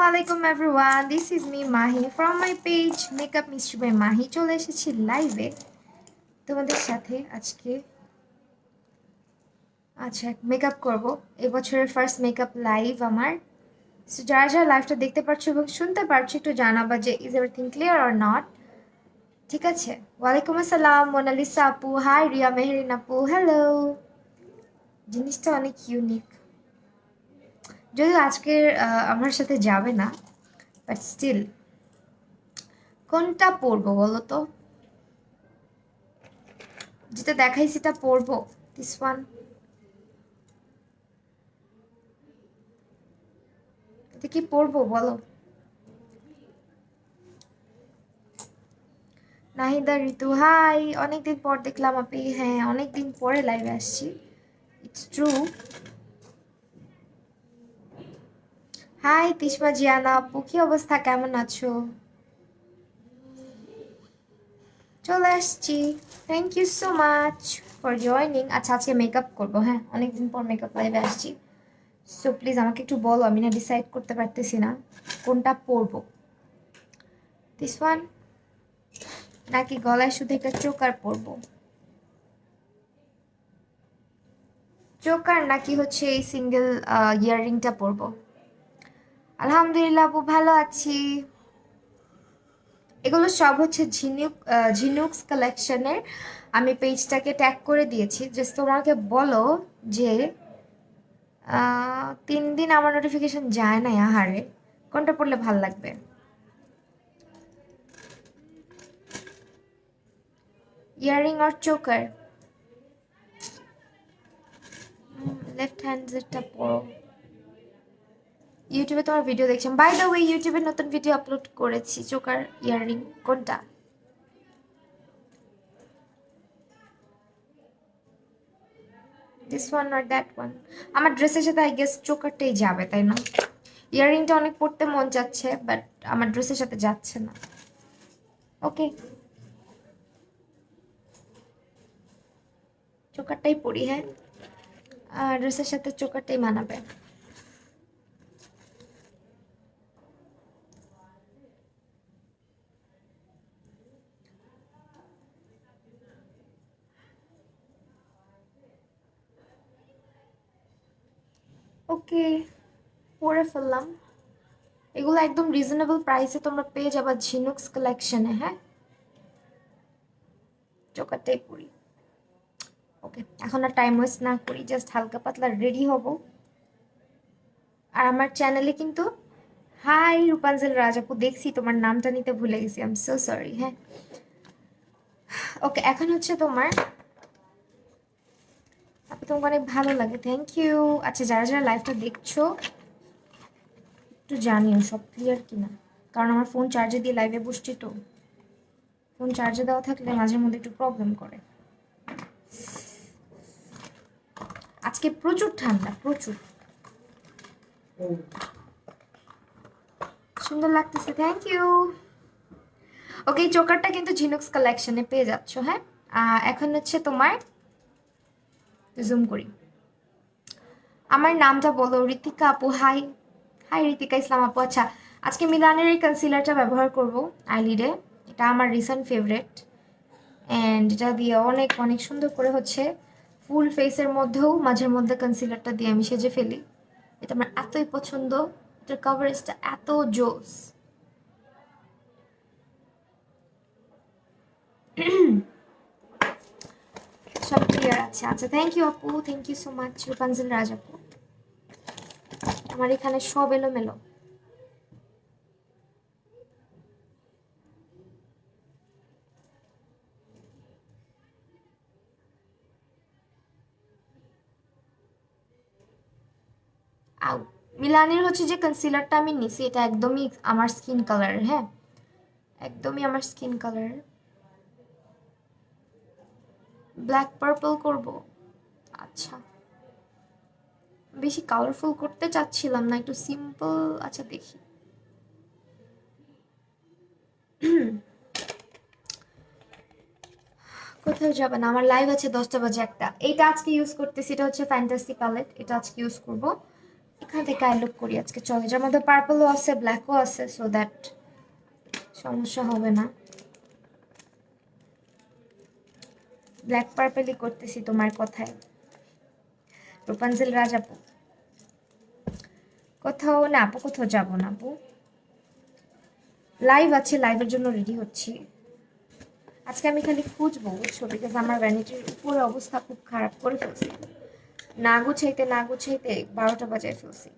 Assalamualaikum everyone. This is me Mahi from my page Makeup Mystery by Mahi. চলে এসেছি লাইভে তোমাদের সাথে আজকে। আচ্ছা, মেকআপ করব। এই বছরের ফার্স্ট মেকআপ লাইভ আমার। সো যারা যারা লাইভটা দেখতে পাচ্ছ এবং শুনতে পারছো একটু জানাবা যে is everything clear or not. ঠিক আছে। ওয়ালাইকুম আসসালাম মোনালিসা আপু, হাই রিয়া মেহরিন আপু, হ্যালো। জিনিসটা অনেক ইউনিক, যদিও আজকের আমার সাথে যাবে না, বাট স্টিল কোনটা পরবো বলো তো? যেটা দেখাই সেটা পরবো। দিস ওয়ান, এটা কি পরবো বলো? নাহিদা ঋতু, হাই, অনেকদিন পর দেখলাম আপনি। হ্যাঁ, অনেকদিন পরে লাইভে আসছি, it's true. Hi Tishma Jiana আপু, কি অবস্থা, কেমন আছো? চলে আসছি, thank you so much for joining. আচ্ছা, আজকে মেকআপ করবো। হ্যাঁ, অনেকদিন পর মেকআপ লাইভে আসছি। সো প্লিজ আমাকে একটু বলো, আমি না ডিসাইড করতে পারতেছি না কোনটা পরবো। দিস ওয়ান নাকি গলায় শুধু একটা চোকার পরবো? চোকার নাকি হচ্ছে এই সিঙ্গেল ইয়াররিংটা পরবো? আলহামদুলিল্লাহ আপু, ভালো আছি। এগুলো সব হচ্ছে ঝিনুকস কালেকশনের। আমি পেজটাকে ট্যাগ করে দিয়েছি। জাস্ট তোমাকে বলো যে 3 দিন আমার নোটিফিকেশন যায় না, আহারে কোনটা পড়লে ভাল লাগবে? ইয়াররিং আর চোকার? লেফট হ্যান্ডেরটা পরো। ইউটিউবে তোমার ভিডিও দেখছিলাম, বাই দ্য ওয়ে ইউটিউবে নতুন ভিডিও আপলোড করেছি। চোকার ইয়াররিং কোনটা? This one or that one? আমার ড্রেসের সাথে আই গেস চোকারটাই যাবে, তাই না? ইয়াররিংটা অনেক পড়তে মন যাচ্ছে, বাট আমার ড্রেসের সাথে যাচ্ছে না। ওকে, চোকারটাই পরি। হ্যাঁ, ড্রেসের সাথে চোকারটাই মানাবে। ওকে, পরে ফেললাম। এগুলো একদম রিজনেবল প্রাইসে তোমরা পেয়ে যাবা ঝিনুকস কালেকশনে। হ্যাঁ, চোকারটাই পরি। ওকে, এখন আর টাইম ওয়েস্ট না করি, জাস্ট হালকা পাতলা রেডি হব। আর আমার চ্যানেলে কিন্তু, হাই রূপাঞ্জল রাজাপু, দেখছি তোমার নামটা নিতে ভুলে গেছি, আই এম সো সরি। হ্যাঁ, ওকে, এখন হচ্ছে তোমার আপু, তোমাকে অনেক ভালো লাগে, থ্যাংক ইউ। আচ্ছা, যারা যারা লাইভটা দেখছো একটু জানিও সব ক্লিয়ার কিনা, কারণ আমার ফোন চার্জে দিয়ে লাইভে বসছি, তো ফোন চার্জে দেওয়া থাকলে মাঝে মধ্যে একটু প্রবলেম করে। আজকে প্রচুর ঠান্ডা, প্রচুর সুন্দর লাগতেছে, থ্যাংক ইউ। ওকে, এই চোকারটা কিন্তু ঝিনুকস কালেকশনে পেয়ে যাচ্ছ। হ্যাঁ, এখন হচ্ছে তোমার জুম করি, আমার নামটা বলো। ঋতিকা আপু, হাই। হাই ঋতিকা ইসলাম আপু। আচ্ছা, আজকে মিলানের এই কনসিলারটা ব্যবহার করব আইলিডে। এটা আমার রিসেন্ট ফেভারেট, অ্যান্ড এটা দিয়ে অনেক অনেক সুন্দর করে হচ্ছে ফুল ফেসের মধ্যেও মাঝের মধ্যে কনসিলারটা দিয়ে আমি সেজে ফেলি। এটা আমার এতই পছন্দ, এটার কভারেজটা এত জোস। সব ক্লিয়ার আছে। আচ্ছা, থ্যাংক ইউ আপু, থ্যাংক ইউ সো মাচ রূপাঞ্জল রাজ আপু। আমার এখানে সব এলোমেলো। আউ, মিলানের হচ্ছে যে কনসিলারটা আমি নিছি, এটা একদমই আমার স্কিন কালারের। হ্যাঁ, একদমই আমার স্কিন কালারের। ব্ল্যাক পার্পল করব। আচ্ছা, বেশি কালারফুল করতে চাচ্ছিলাম না, একটু সিম্পল। আচ্ছা, দেখি। কোথাও যাবে না, আমার লাইভ আছে 10টা বাজে একটা। এইটা আজকে ইউজ করতেছি, এটা হচ্ছে ফ্যান্টাসি প্যালেট, এটা আজকে ইউজ করব। এখান থেকে আই লুক করি আজকে, চল। এটার মধ্যে পার্পলও আছে, ব্ল্যাকও আছে, সো দ্যাট সমস্যা হবে না। ব্ল্যাক পার্পলই করতেছি তোমার কথায়। রূপাঞ্জল রাজ আপু কোথাও না, আপু কোথাও যাবো না আপু, লাইভ আছে, লাইভের জন্য রেডি হচ্ছি। আজকে আমি খালি খুঁজবো, বুঝছো, বিকজ আমার ভ্যানিটির উপরে অবস্থা খুব খারাপ করে ফেলছি, না গুছাইতে না গুছাইতে 12টা বাজায় ফেলছি।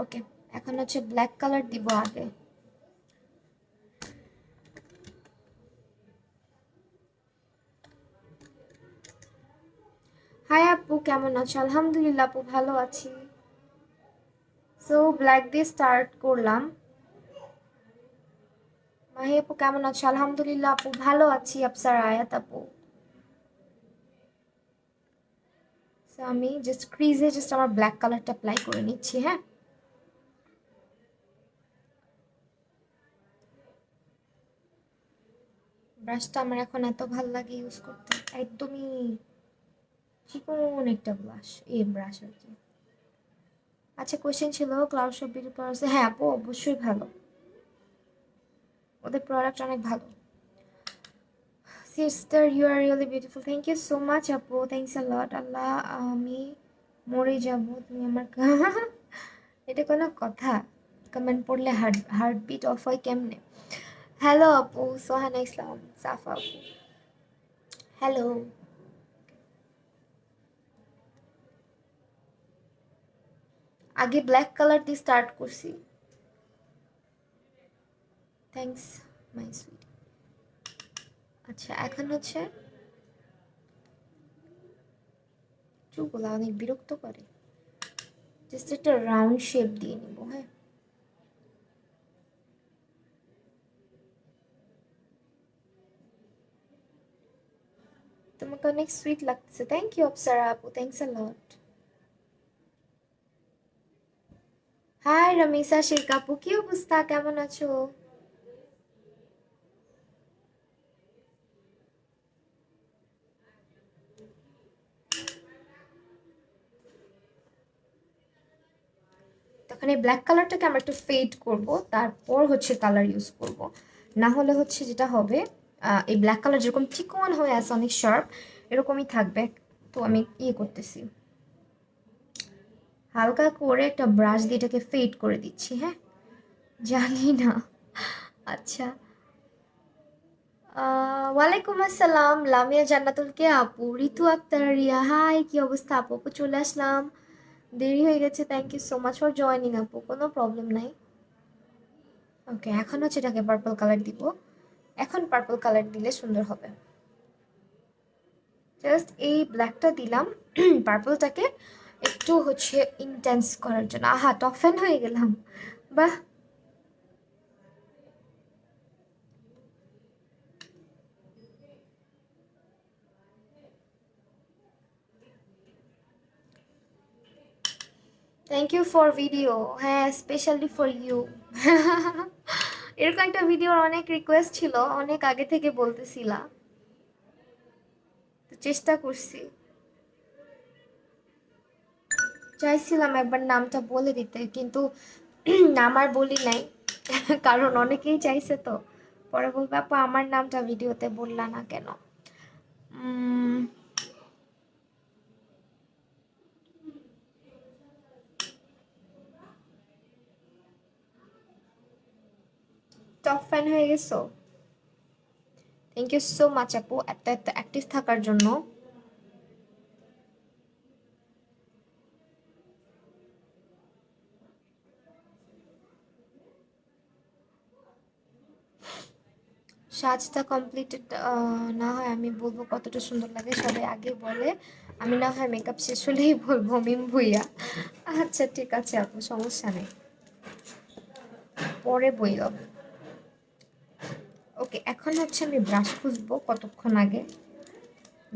ওকে, এখন হচ্ছে ব্ল্যাক কালার দিব আগে। হাই আপু, কেমন আছো? আলহামদুলিল্লাহ আপু, ভালো আছি। সো ব্ল্যাক দিয়ে স্টার্ট করলাম। মাহি আপু কেমন আছো? আলহামদুলিল্লাহ আপু, ভালো আছি। আফসার আয়াত আপু, সো আমি জাস্ট ক্রিজে জাস্ট আমার ব্ল্যাক কালারটা অ্যাপ্লাই করে নিচ্ছি। হ্যাঁ, ব্রাশটা আমার এখন এত ভালো লাগে ইউজ করতে, একদমই চিকন একটা ব্রাশ আর কি। আচ্ছা, কোয়েশ্চেন ছিল ক্লাউড শপ বিউটি পার্লার। হ্যাঁ আপু, অবশ্যই ভালো, ওদের প্রোডাক্ট অনেক ভালো। Sister, you are really beautiful, thank you so much আপু, থ্যাংকস আ লট। আল্লাহ, আমি মরে যাব তুমি আমার এটা কোনো কথা? কমেন্ট পড়লে হার্টবিট অফ হয় কেমনে? হ্যালো আপু, সোহানা ইসলাম, সাফা আপু, হ্যালো। আগে ব্ল্যাক কালার দিয়ে স্টার্ট করছি। Thanks my sweet. আচ্ছা, এখন হচ্ছে চুলগুলো অনেক বিরক্ত করে, জাস্ট একটা রাউন্ড শেপ দিয়ে নিব। হ্যাঁ, তোমাকে অনেক সুইট লাগতেছে, থ্যাংক ইউ অপসারা আপু, thanks a lot. Hi Ramisa Sheikh আপু, কি অবস্থা, কেমন আছো? তখন এই ব্ল্যাক কালারটাকে আমরা একটু ফেড করব, তারপর হচ্ছে কালার ইউজ করব। না হলে হচ্ছে যেটা হবে, এই ব্ল্যাক কালার যেরকম চিকন হয়ে আছে অনেক শার্প, এরকমই থাকবে। তো আমি ইয়ে করতেছি, হালকা করে একটা ব্রাশ দিয়ে এটাকে ফেড করে দিচ্ছি। হ্যাঁ, জানি না। আচ্ছা, ওয়ালাইকুম আসসালাম, লামিয়া জান্নাতুল কে আপু, ঋতু আক্তার রিয়া, হাই কি অবস্থা আপু? আপু চলে আসলাম, দেরি হয়ে গেছে, thank you so much for joining আপু, কোনো প্রবলেম নাই। ওকে, এখন হচ্ছে এটাকে পার্পল কালার দিব। এখন পার্পল কালার দিলে সুন্দর হবে। জাস্ট এই ব্ল্যাকটা দিলাম পার্পলটাকে একটু হচ্ছে ইন্টেন্স করার জন্য। আহা, টপ ফ্যান হয়ে গেলাম, বাহ। থ্যাংক ইউ ফর ভিডিও, হ্যাঁ স্পেশালি ফর ইউ। এরকম একটা ভিডিওর অনেক রিকোয়েস্ট ছিল, অনেক আগে থেকে বলতেছিলা, তো চেষ্টা করছি। চাইছিলাম একবার নামটা বলে দিতে, কিন্তু নাম আর বলি নাই, কারণ অনেকেই চাইছে, তো পরে বলবে আপা আমার নামটা ভিডিওতে বললা না কেন। টপ ফ্যান হয়ে গেছো, থ্যাংক ইউ সো মাচ আপু এত এত অ্যাক্টিভ থাকার জন্য। সাজটা কমপ্লিটেড না হয় আমি বলবো কতটা সুন্দর লাগে, সবাই আগে বলে, আমি না হয় মেকআপ শেষ হলেই বলবো মিম ভুইয়া। আচ্ছা ঠিক আছে আপু, সমস্যা নেই, পরে বইল। ওকে, এখন হচ্ছে আমি ব্রাশ খুঁজবো কতক্ষণ আগে,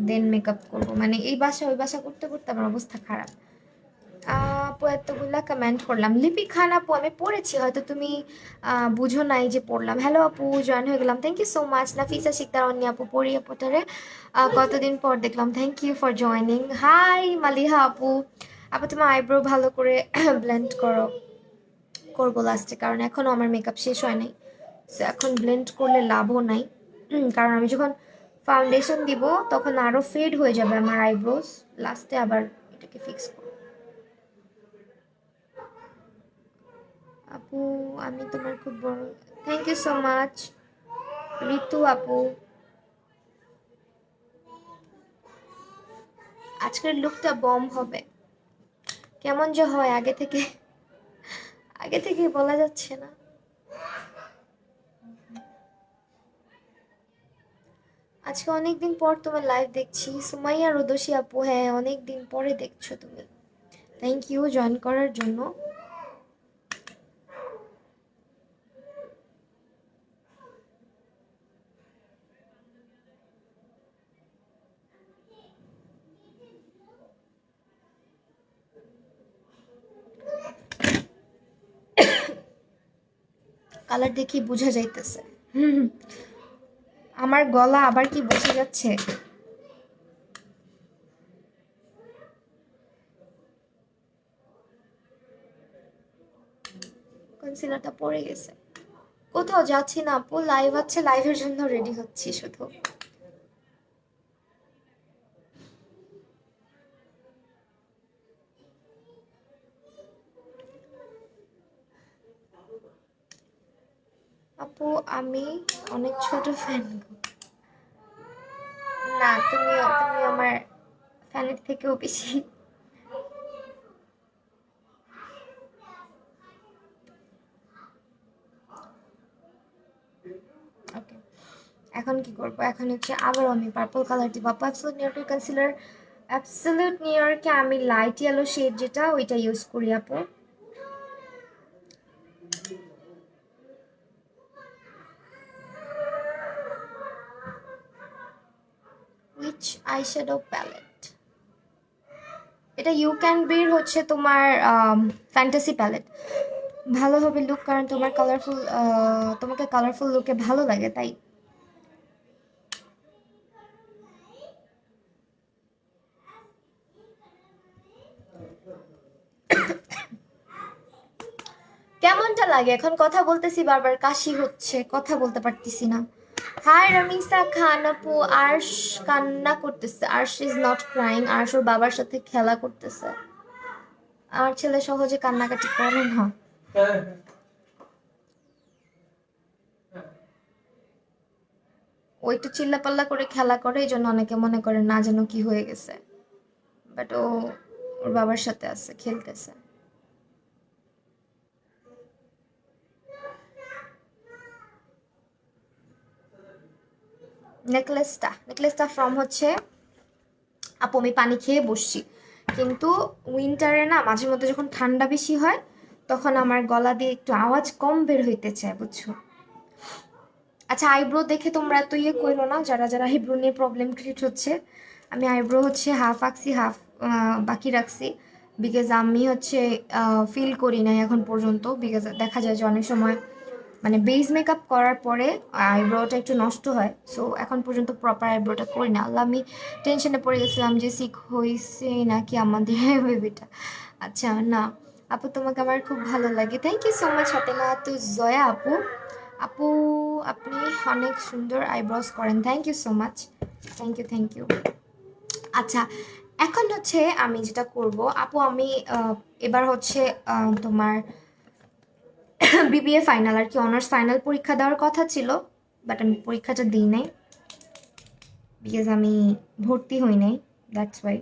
দেন মেকআপ করব, মানে এই বাসা ওই বাসা করতে করতে আমার অবস্থা খারাপ। এতগুলা কমেন্ট করলাম। লিপি খান আপু আমি পড়েছি, হয়তো তুমি বুঝো নাই যে পড়লাম। হ্যালো আপু, জয়েন হয়ে গেলাম, thank you so much. Nafisa Sikdar অন্য আপু, পড়ি আপুটারে কতদিন পর দেখলাম, thank you for joining. Hi Maliha আপু, আপু তুমি আইব্রো ভালো করে ব্লেন্ড করবো লাস্টে, কারণ এখনও আমার মেকআপ শেষ হয় নাই। সো এখন ব্লেন্ড করলে লাভও নাই, কারণ আমি যখন ফাউন্ডেশন দিব তখন আরও ফেড হয়ে যাবে আমার আইব্রোস, লাস্টে আবার এটাকে ফিক্স করব। আপু আমি তোমার খুব বড়, থ্যাংক ইউ সো মাচ ঋতু আপু। আজকের লুকটা বম হবে, কেমন যে হয় আগে থেকে বলা যাচ্ছে না। আজকে অনেকদিন পর তোমার লাইভ দেখছি সুমাইয়া রোদসী আপু, হ্যাঁ অনেকদিন পরে দেখছো তুমি, থ্যাংক ইউ জয়েন করার জন্য। কালার দেখি বোঝা যাইতেছে। আমার গলা আবার কি বসে যাচ্ছে? কনসিলারটা পড়ে গেছে। কোথাও যাচ্ছি না আপু, লাইভ আছে, লাইভের জন্য রেডি হচ্ছি শুধু। আপু আমি অনেক ছোট ফ্যান। না তুমি আমার ফ্যানের থেকেও বেশি। ওকে, এখন কি করবো? এখন হচ্ছে আবার আমি পার্পল কালার দিব আপু। অ্যাবসলিউট নিউ ইয়র্কের কনসিলার, অ্যাবসলিউট নিউ ইয়র্কে আমি লাইট ইয়েলো শেড যেটা ওইটা ইউজ করি আপু। Which eyeshadow palette? এটা ইউ ক্যান বির হচ্ছে তোমার ফ্যান্টাসি প্যালেট। ভালো হবে লুক, কারণ তোমার কালারফুল, তোমাকে কালারফুল লুকে ভালো লাগে তাই। কেমনটা লাগে এখন? কথা বলতেছি বারবার কাশি হচ্ছে, কথা বলতে পারতেছি না। হাই রামিসা খান আপু, আর্শ কান্না করতেছে। আর্শ ইজ নট ক্রাইং, আর্শ ওর বাবার সাথে খেলা করতেছে। আমার ছেলে সহজে কান্নাকাটি করে না। ও একটু চিল্লাপাল্লা করে খেলা করে, এই জন্য অনেকে মনে করে না যেন কি হয়ে গেছে, বাট ও ওর বাবার সাথে আছে, খেলতেছে। নেকলেসটা ফ্রম হচ্ছে আপু, আমি পানি খেয়ে বসছি, কিন্তু উইন্টারে না মাঝে মধ্যে যখন ঠান্ডা বেশি হয় তখন আমার গলা দিয়ে একটু আওয়াজ কম বের হইতে চায়, বুঝছো? আচ্ছা আইব্রো দেখে তোমরা এত ইয়ে করো না, যারা যারা আইব্রো নিয়ে প্রবলেম ক্রিয়েট হচ্ছে। আমি আইব্রো হচ্ছে হাফ আঁকছি, হাফ বাকি রাখছি, বিকজ আমি হচ্ছে ফিল করি নাই এখন পর্যন্ত, বিকজ দেখা যায় যে অনেক সময় মানে বেস মেকআপ করার পরে আইব্রোটা একটু নষ্ট হয়। সো এখন পর্যন্ত প্রপার আইব্রোটা করি না। আল্লাহ, আমি টেনশনে পড়ে গেছিলাম যে সিক হয়েছে নাকি আমাদের বেবিটা। আচ্ছা না আপু, তোমাকে আমার খুব ভালো লাগে, thank you so much Fatema তো জয়া আপু। আপু আপনি অনেক সুন্দর আইব্রোস করেন, thank you so much, thank you. আচ্ছা এখন হচ্ছে আমি যেটা করব আপু, আমি এবার হচ্ছে তোমার বিবিএ ফাইনাল আর কি, অনার্স ফাইনাল পরীক্ষা দেওয়ার কথা ছিল, বাট আমি পরীক্ষাটা দিই নাই, বিকজ আমি ভর্তি হই নাই, দ্যাটস ওয়াই।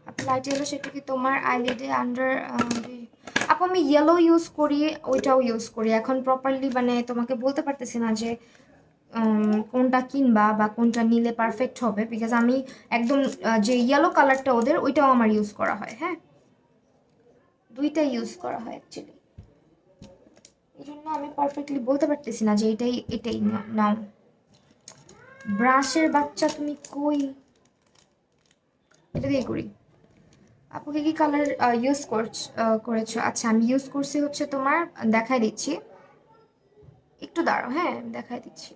আপু লাইট ইয়েলো সেটা কি তোমার আইলিডে আন্ডার? আপু আমি ইয়েলো ইউজ করি, ওইটাও ইউজ করি, এখন প্রপারলি মানে তোমাকে বলতে পারতেছি না যে কোনটা কিনবা বা কোনটা নিলে পারফেক্ট হবে, বিকজ আমি একদম যে ইয়েলো কালারটা ওদের ওইটাও আমার ইউজ করা হয়, হ্যাঁ দুইটাই ইউজ করা হয় অ্যাকচুয়ালি, এই জন্য আমি পারফেক্টলি বলতে পারতেছি না যে এটাই নাও। ব্রাশের বাচ্চা তুমি কই? এটা দিয়ে করি। আপুকে কি কালার ইউজ করেছো? আচ্ছা আমি ইউজ করছি হচ্ছে তোমার, দেখাই দিচ্ছি, একটু দাঁড়াও, হ্যাঁ দেখাই দিচ্ছি।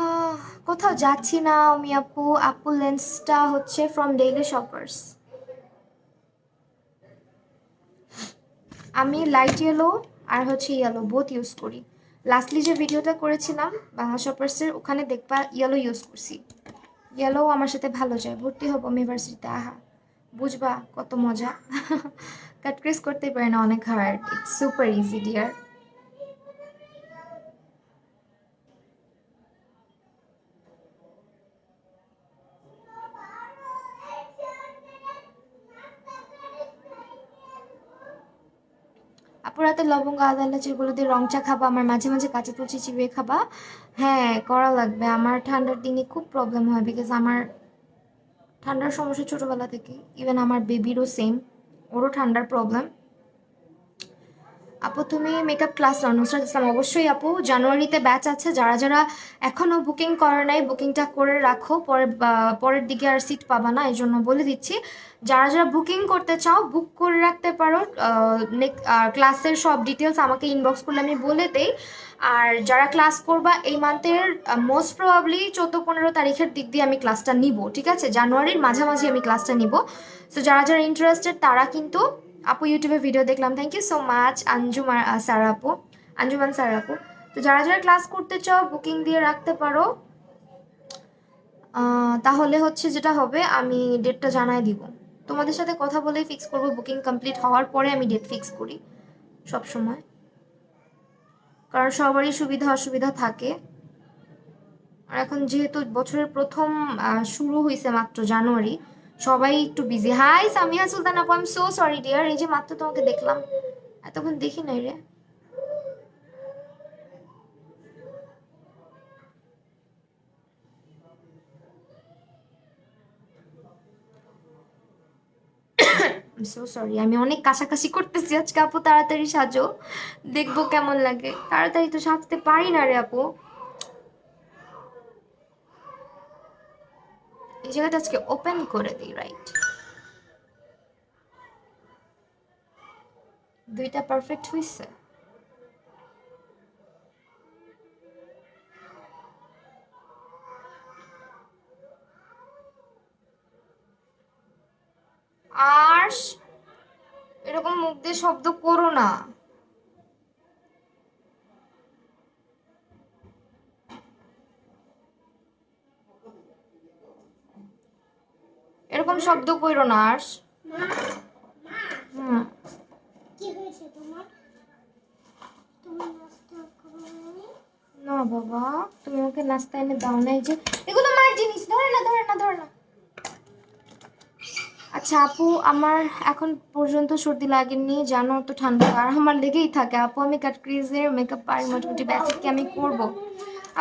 আহ, কোথাও যাচ্ছি না আমি আপু। আপু লেন্সটা হচ্ছে ফ্রম ডেইলি শপার্স। আমি লাইট ইয়েলো আর হচ্ছে ইয়েলো বোথ ইউজ করি। লাস্টলি যে ভিডিওটা করেছিলাম বাংলা শপার্সের, ওখানে দেখবা ইয়েলো ইউজ করছি। ইয়েলো আমার সাথে ভালো যায়। ভর্তি হবো আমি ইউনিভার্সিটিতে, আহা বুঝবা কত মজা। কাট ক্রিস করতেই পারে না, অনেক hard, it's super easy dear. আপুর হাতে লবঙ্গ আদা এলাচ এগুলো দিয়ে রং চা খাবা, আমার মাঝে মাঝে কাঁচা তুলসী চিবিয়ে খাবা। হ্যাঁ করা লাগবে, আমার ঠান্ডার দিনে খুব প্রবলেম হয়, বিকজ আমার ঠান্ডার সমস্যা ছোটবেলা থেকে। ইভেন আমার বেবিরও সেম, ওরও ঠান্ডার প্রবলেম। আপু তুমি মেকআপ ক্লাস নাও? নুসরাত ইসলাম, অবশ্যই আপু, জানুয়ারিতে ব্যাচ আছে। যারা যারা এখনও বুকিং করে নাই বুকিংটা করে রাখো, পরের দিকে আর সিট পাবা না, এই জন্য বলে দিচ্ছি। যারা যারা বুকিং করতে চাও বুক করে রাখতে পারো। ক্লাসের সব ডিটেলস আমাকে ইনবক্স করলে আমি বলে দেই। আর যারা ক্লাস করবা এই মান্থের মোস্ট প্রবাবলি 14-15 তারিখের দিক দিয়ে আমি ক্লাসটা নিব, ঠিক আছে? জানুয়ারির মাঝামাঝি আমি ক্লাসটা নিব। সো যারা যারা ইন্টারেস্টেড তারা কিন্তু, আপু ইউটিউবে ভিডিও দেখলাম, thank you so much Anjuman sir আপু, আঞ্জুমান স্যার আপু। তো যারা যারা ক্লাস করতে চাও বুকিং দিয়ে রাখতে পারো। তাহলে হচ্ছে যেটা হবে, আমি ডেটটা জানাই দিব। তোমাদের সাথে কথা বলেই ফিক্স করবো, বুকিং কমপ্লিট হওয়ার পরে আমি ডেট ফিক্স করি সব সময়, কারণ সবারই সুবিধা অসুবিধা থাকে। আর এখন যেহেতু বছরের প্রথম শুরু হয়েছে মাত্র জানুয়ারি, সবাই একটু বিজি। হাই সামিয়া সুলতান আপু, I am so sorry dear, এই যে মাত্র তোমাকে দেখলাম, এতক্ষণ দেখি নাই রে। সো সরি, আমি অনেক কাছাকাছি করতেছি আজকে আপু, তাড়াতাড়ি সাজো, দেখবো কেমন লাগে। তাড়াতাড়ি তো সাজতে পারি না রে আপু, এই জায়গাটা আজকে ওপেন করে দিই, রাইট? দুইটা পারফেক্ট হয়েছে। আর এরকম মুখ দিয়ে শব্দ করো না। এরকম শব্দ করো না আর। হুম। না বাবা, তুমি ওকে নাস্তা এনে দাও না, এই যে এগুলো মার জিনিস, ধরে না ধরে না ধরে না। আচ্ছা আপু, আমার এখন পর্যন্ত সর্দি লাগেনি, জানো তো ঠান্ডা আর আমার লেগেই থাকে আপু। আমি কাট ক্রিজের মেকআপ পারি মোটামুটি, বেসিককে আমি করব।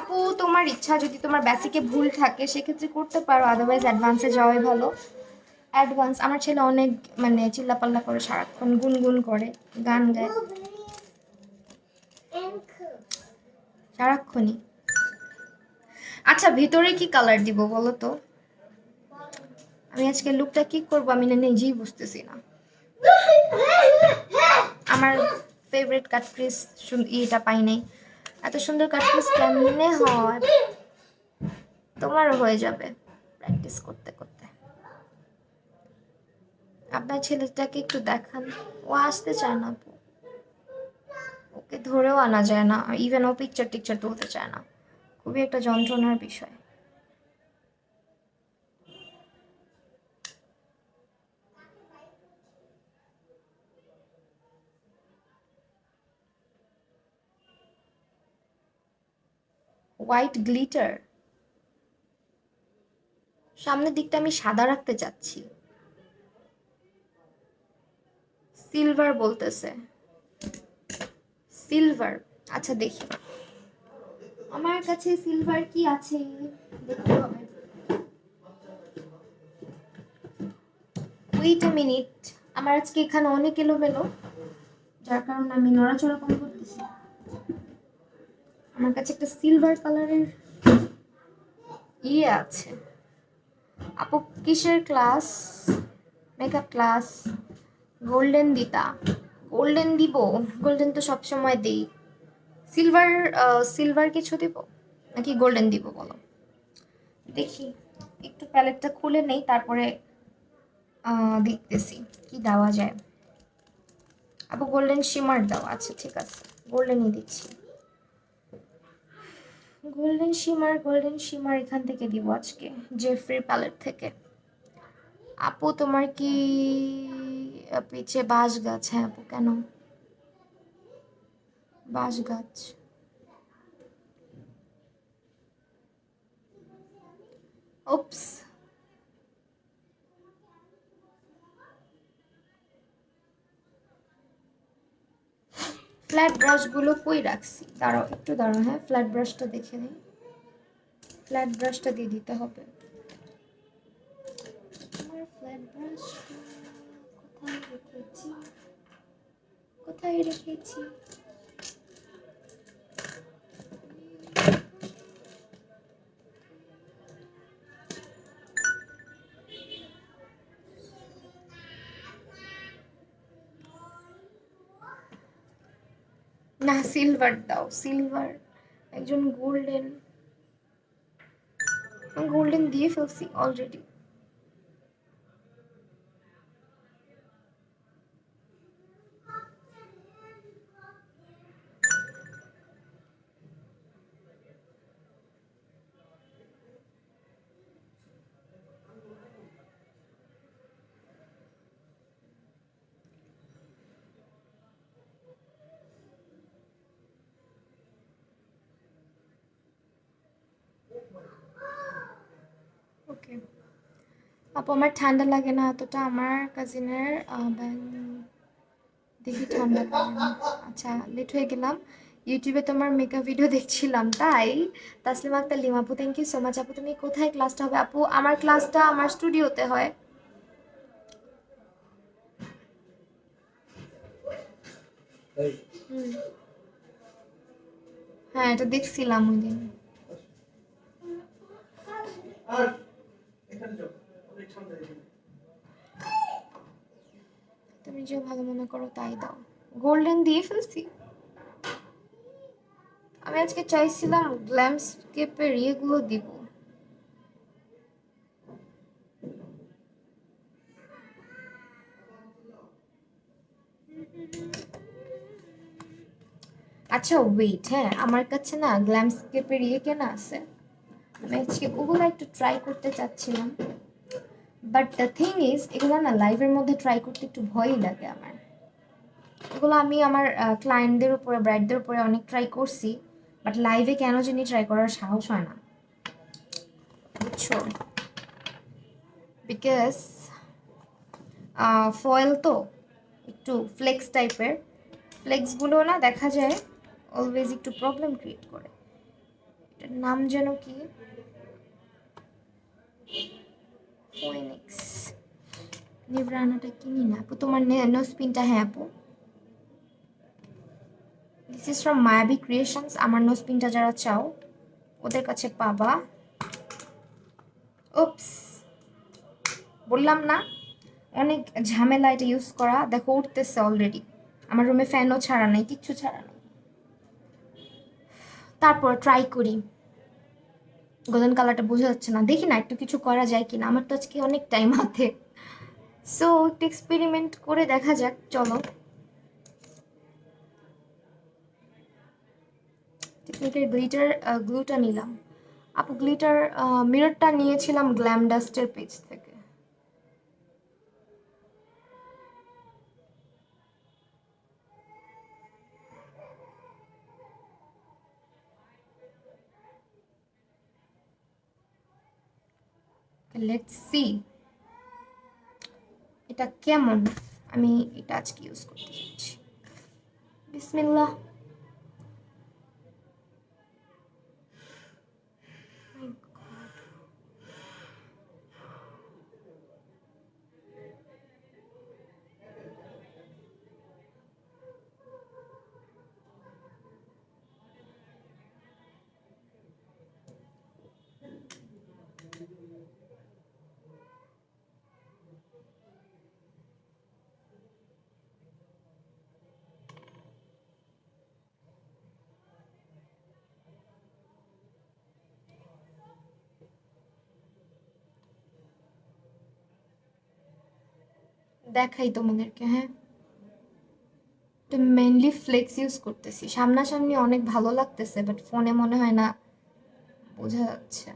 আপু তোমার ইচ্ছা, যদি তোমার বেসিকে ভুল থাকে সেক্ষেত্রে করতে পারো, আদারওয়াইজ অ্যাডভান্সে যাওয়াই ভালো। অ্যাডভান্স, আমার ছেলে অনেক মানে চিল্লাপাল্লা করে, সারাক্ষণ গুনগুন করে, গান গায় সারাক্ষণই। আচ্ছা ভিতরে কি কালার দিব বলো তো? আমি আজকে লুকটা কি করবো আমি না নিজেই বুঝতেছি না। আমার ফেভারিট কাটপিস এটা পাই নাই। এত সুন্দর কাটপিস কেমনে হয়? তোমারও হয়ে যাবে প্র্যাকটিস করতে করতে। আপনার ছেলেটাকে একটু দেখান, ও আসতে চায় না আপু, ওকে ধরেও আনা যায় না, ইভেন ও পিকচার টিকচার তুলতে চায় না, খুবই একটা যন্ত্রণার বিষয়। হোয়াইট গ্লিটার, সামনের দিকটা আমি সাদা রাখতে চাচ্ছি। সিলভার বলতেছে, সিলভার। আচ্ছা দেখি আমার কাছে সিলভার কি আছে, দেখতে হবে। ওয়েট আ মিনিট, আমার আজকে এখানে অনেক এলোমেলো, যার কারণে আমি নড়াচড়া কম করতেছি। আমার কাছে একটা সিলভার কালারের ইয়ে আছে। আপু কিসের ক্লাস? Makeup class. গোল্ডেন দিতা? গোল্ডেন দিব, গোল্ডেন তো সবসময় দিই। সিলভার, সিলভার কিছু দিব নাকি গোল্ডেন দিব বলো? দেখি একটু প্যালেটটা খুলে নেই, তারপরে দেখতেছি কি দেওয়া যায়। আপু গোল্ডেন শিমার দাও। আচ্ছা ঠিক আছে, গোল্ডেনই দিচ্ছি। গোল্ডেন শিমার এখান থেকে দিব আজকে, জেফ্রি প্যালেট থেকে। আপু তোমার কি পিছে বাঁশ গাছ? হ্যাঁ আপু, কেন? বাঁশ গাছ। ওপস, ফ্ল্যাট ব্রাশগুলো কই রাখছি? দাঁড়াও একটু দাঁড়াও, হ্যাঁ ফ্ল্যাট ব্রাশটা দেখে নিই। ফ্ল্যাট ব্রাশটা দিয়ে দিতে হবে। আমার ফ্ল্যাট ব্রাশ কোথায় রেখেছি, কোথায় রেখেছি? না সিলভার দাও, সিলভার। একজন গোল্ডেন, গোল্ডেন দিয়ে ফেলছি অলরেডি। ওকে আপু, আমার ঠান্ডা লাগে না এতটা। আমার কাজিনের দেখি ঠান্ডা লাগে না। আচ্ছা লেট হয়ে গেলাম, ইউটিউবে তোমার মেকআপ ভিডিও দেখছিলাম তাই। তাসলিমা আক্তার লিমা আপু, থ্যাংক ইউ সো মাচ। আপু তুমি কোথায় ক্লাসটা হবে? আপু আমার ক্লাসটা আমার স্টুডিওতে হয়। হুম, হ্যাঁ এটা দেখছিলাম ওই দিন। তুমি যে ভালো মনে করো তাই দাও। গোল্ডেন দিয়ে ফেলছি। আমি আজকে চাইছিলাম গ্ল্যামস্কেপের ইয়েগুলো দিব। আচ্ছা ওয়েট, হ্যাঁ আমার কাছে না গ্ল্যামস্কেপের ইয়ে কেনা আছে, আমি আজকে ওগুলো একটু ট্রাই করতে চাচ্ছিলাম। বাট দ্য থিং ইজ এগুলো না লাইভের মধ্যে ট্রাই করতে একটু ভয়ই লাগে আমার। এগুলো আমি আমার ক্লায়েন্টদের উপরে, ব্রাইডদের উপরে অনেক ট্রাই করছি, বাট লাইভে কেন জানি ট্রাই করার সাহস হয় না, বুঝছো? বিকজ ফয়েল তো একটু ফ্লেক্স টাইপের, ফ্লেক্সগুলো না দেখা যায় অলওয়েজ একটু প্রবলেম ক্রিয়েট করে। এটার নাম যেন কি, ফোয়েনিক্স। নিভরানাটা কিনি না আপু, তোমার নোজপিনটা? হ্যাঁ আপু, দিস ইজ ফ্রম মায়াবী ক্রিয়েশনস। আমার নোজপিনটা যারা চাও ওদের কাছে পাবা। উপস, বললাম না অনেক ঝামেলা এটা ইউজ করা। দেখো উঠতেছে অলরেডি, আমার রুমে ফ্যানও ছাড়া নাই, কিচ্ছু ছাড়া নাই। তারপর ট্রাই করি। গোল্ডেন কালারটা বোঝা যাচ্ছে না, দেখি না একটু কিছু করা যায় কিনা। আমার তো আজকে অনেক টাইম হাতে, সো একটু এক্সপেরিমেন্ট করে দেখা যাক, চলো। টেকনিকের গ্লিটার গ্লুটা নিলাম। আপু গ্লিটার মিররটা নিয়েছিলাম গ্ল্যাম ডাস্টের পেজ থেকে। লেটস সি এটা কেমন। আমি এটা আজকে ইউজ করতে যাচ্ছি। বিসমিল্লাহ। দেখাই তোমাদেরকে। হ্যাঁ, মেইনলি ফ্লেক্স ইউজ করতেছি, সামনাসামনি অনেক ভালো লাগতেছে, বাট ফোনে মনে হয় না বোঝা যাচ্ছে।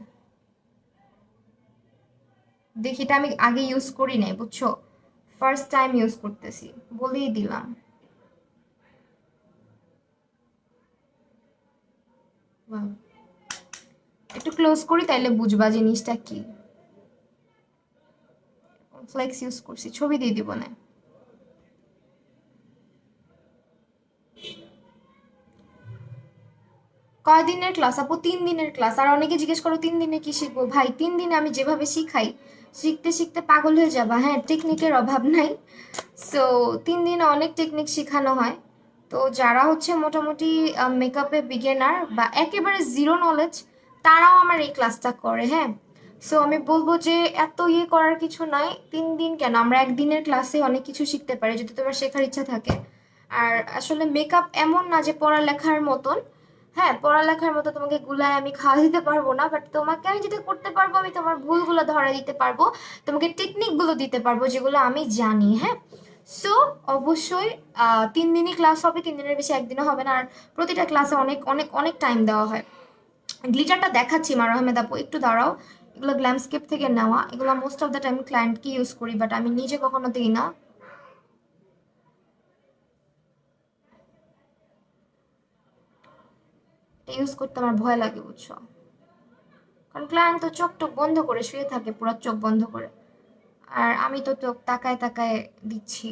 দেখি, এটা আমি আগে ইউজ করি নাই, বুঝছো, ফার্স্ট টাইম ইউজ করতেছি, বলেই দিলাম। Wow. একটু ক্লোজ করি তাইলে বুঝবা জিনিসটা কি। ফ্লেক্স ইউজ করছি, ছবি দিয়ে দিব না। কয়দিনের ক্লাস আপু? 3 দিনের ক্লাস। আর অনেকে জিজ্ঞেস করো 3 দিনে কি শিখবো? ভাই 3 দিনে আমি যেভাবে শিখাই, শিখতে শিখতে পাগল হয়ে যাবা। হ্যাঁ, টেকনিকের অভাব নাই। সো 3 দিনে অনেক টেকনিক শেখানো হয়। তো যারা হচ্ছে মোটামুটি মেকআপে বিগিনার বা একেবারে জিরো নলেজ, তারাও আমার এই ক্লাসটা করে। হ্যাঁ, সো আমি বলবো যে এত ইয়ে করার কিছু নাই। 3 দিন কেন, আমরা একদিনের ক্লাসে অনেক কিছু শিখতে পারি যদি তোমার শেখার ইচ্ছা থাকে। আর আসলে মেকআপ এমন না যে পড়ালেখার মতন। হ্যাঁ, পড়ালেখার মতো তোমাকে গুলায় আমি খাওয়া দিতে পারবো না, বাট তোমাকে আমি যেটা করতে পারবো, আমি তোমার ভুলগুলো ধরা দিতে পারবো, তোমাকে টেকনিকগুলো দিতে পারবো যেগুলো আমি জানি। হ্যাঁ, সো অবশ্যই 3 দিনই ক্লাস হবে, 3 দিনের বেশি একদিনও হবে না। আর প্রতিটা ক্লাসে অনেক অনেক অনেক টাইম দেওয়া হয়। গ্লিটারটা দেখাচ্ছি মার আহমেদ আপু, একটু দাঁড়াও। এগুলো গ্ল্যামস্কেপ থেকে নেওয়া, এগুলো মোস্ট অফ দ্য টাইম ক্লায়েন্টকে ইউজ করি, বাট আমি নিজে কখনো দিই না। ইউজ করতে আমার ভয় লাগে, বুঝছো, কারণ ক্লায়েন্ট তো চোখ টোক বন্ধ করে শুয়ে থাকে, পুরো চোখ বন্ধ করে। আর আমি তো চোখ তাকায় তাকায় দিচ্ছি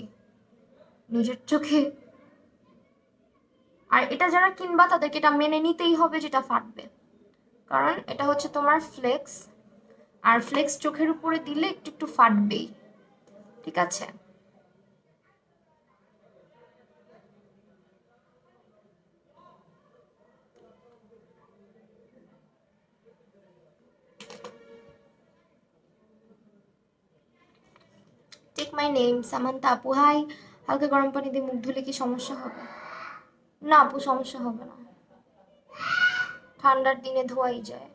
নিজের চোখে। আর এটা যারা কিনবা তাদেরকে এটা মেনে নিতেই হবে যেটা ফাটবে, কারণ এটা হচ্ছে তোমার ফ্লেক্স। আর ফ্লেক্স চোখের উপরে দিলে একটু একটু ফাটবেই, ঠিক আছে? টেক মাই নেম সামান্তা আপু, হাই। হালকা গরম পানি দিয়ে মুখ ধুলে কি সমস্যা হবে? না আপু, সমস্যা হবে না, ঠান্ডার দিনে ধোয়াই যায়।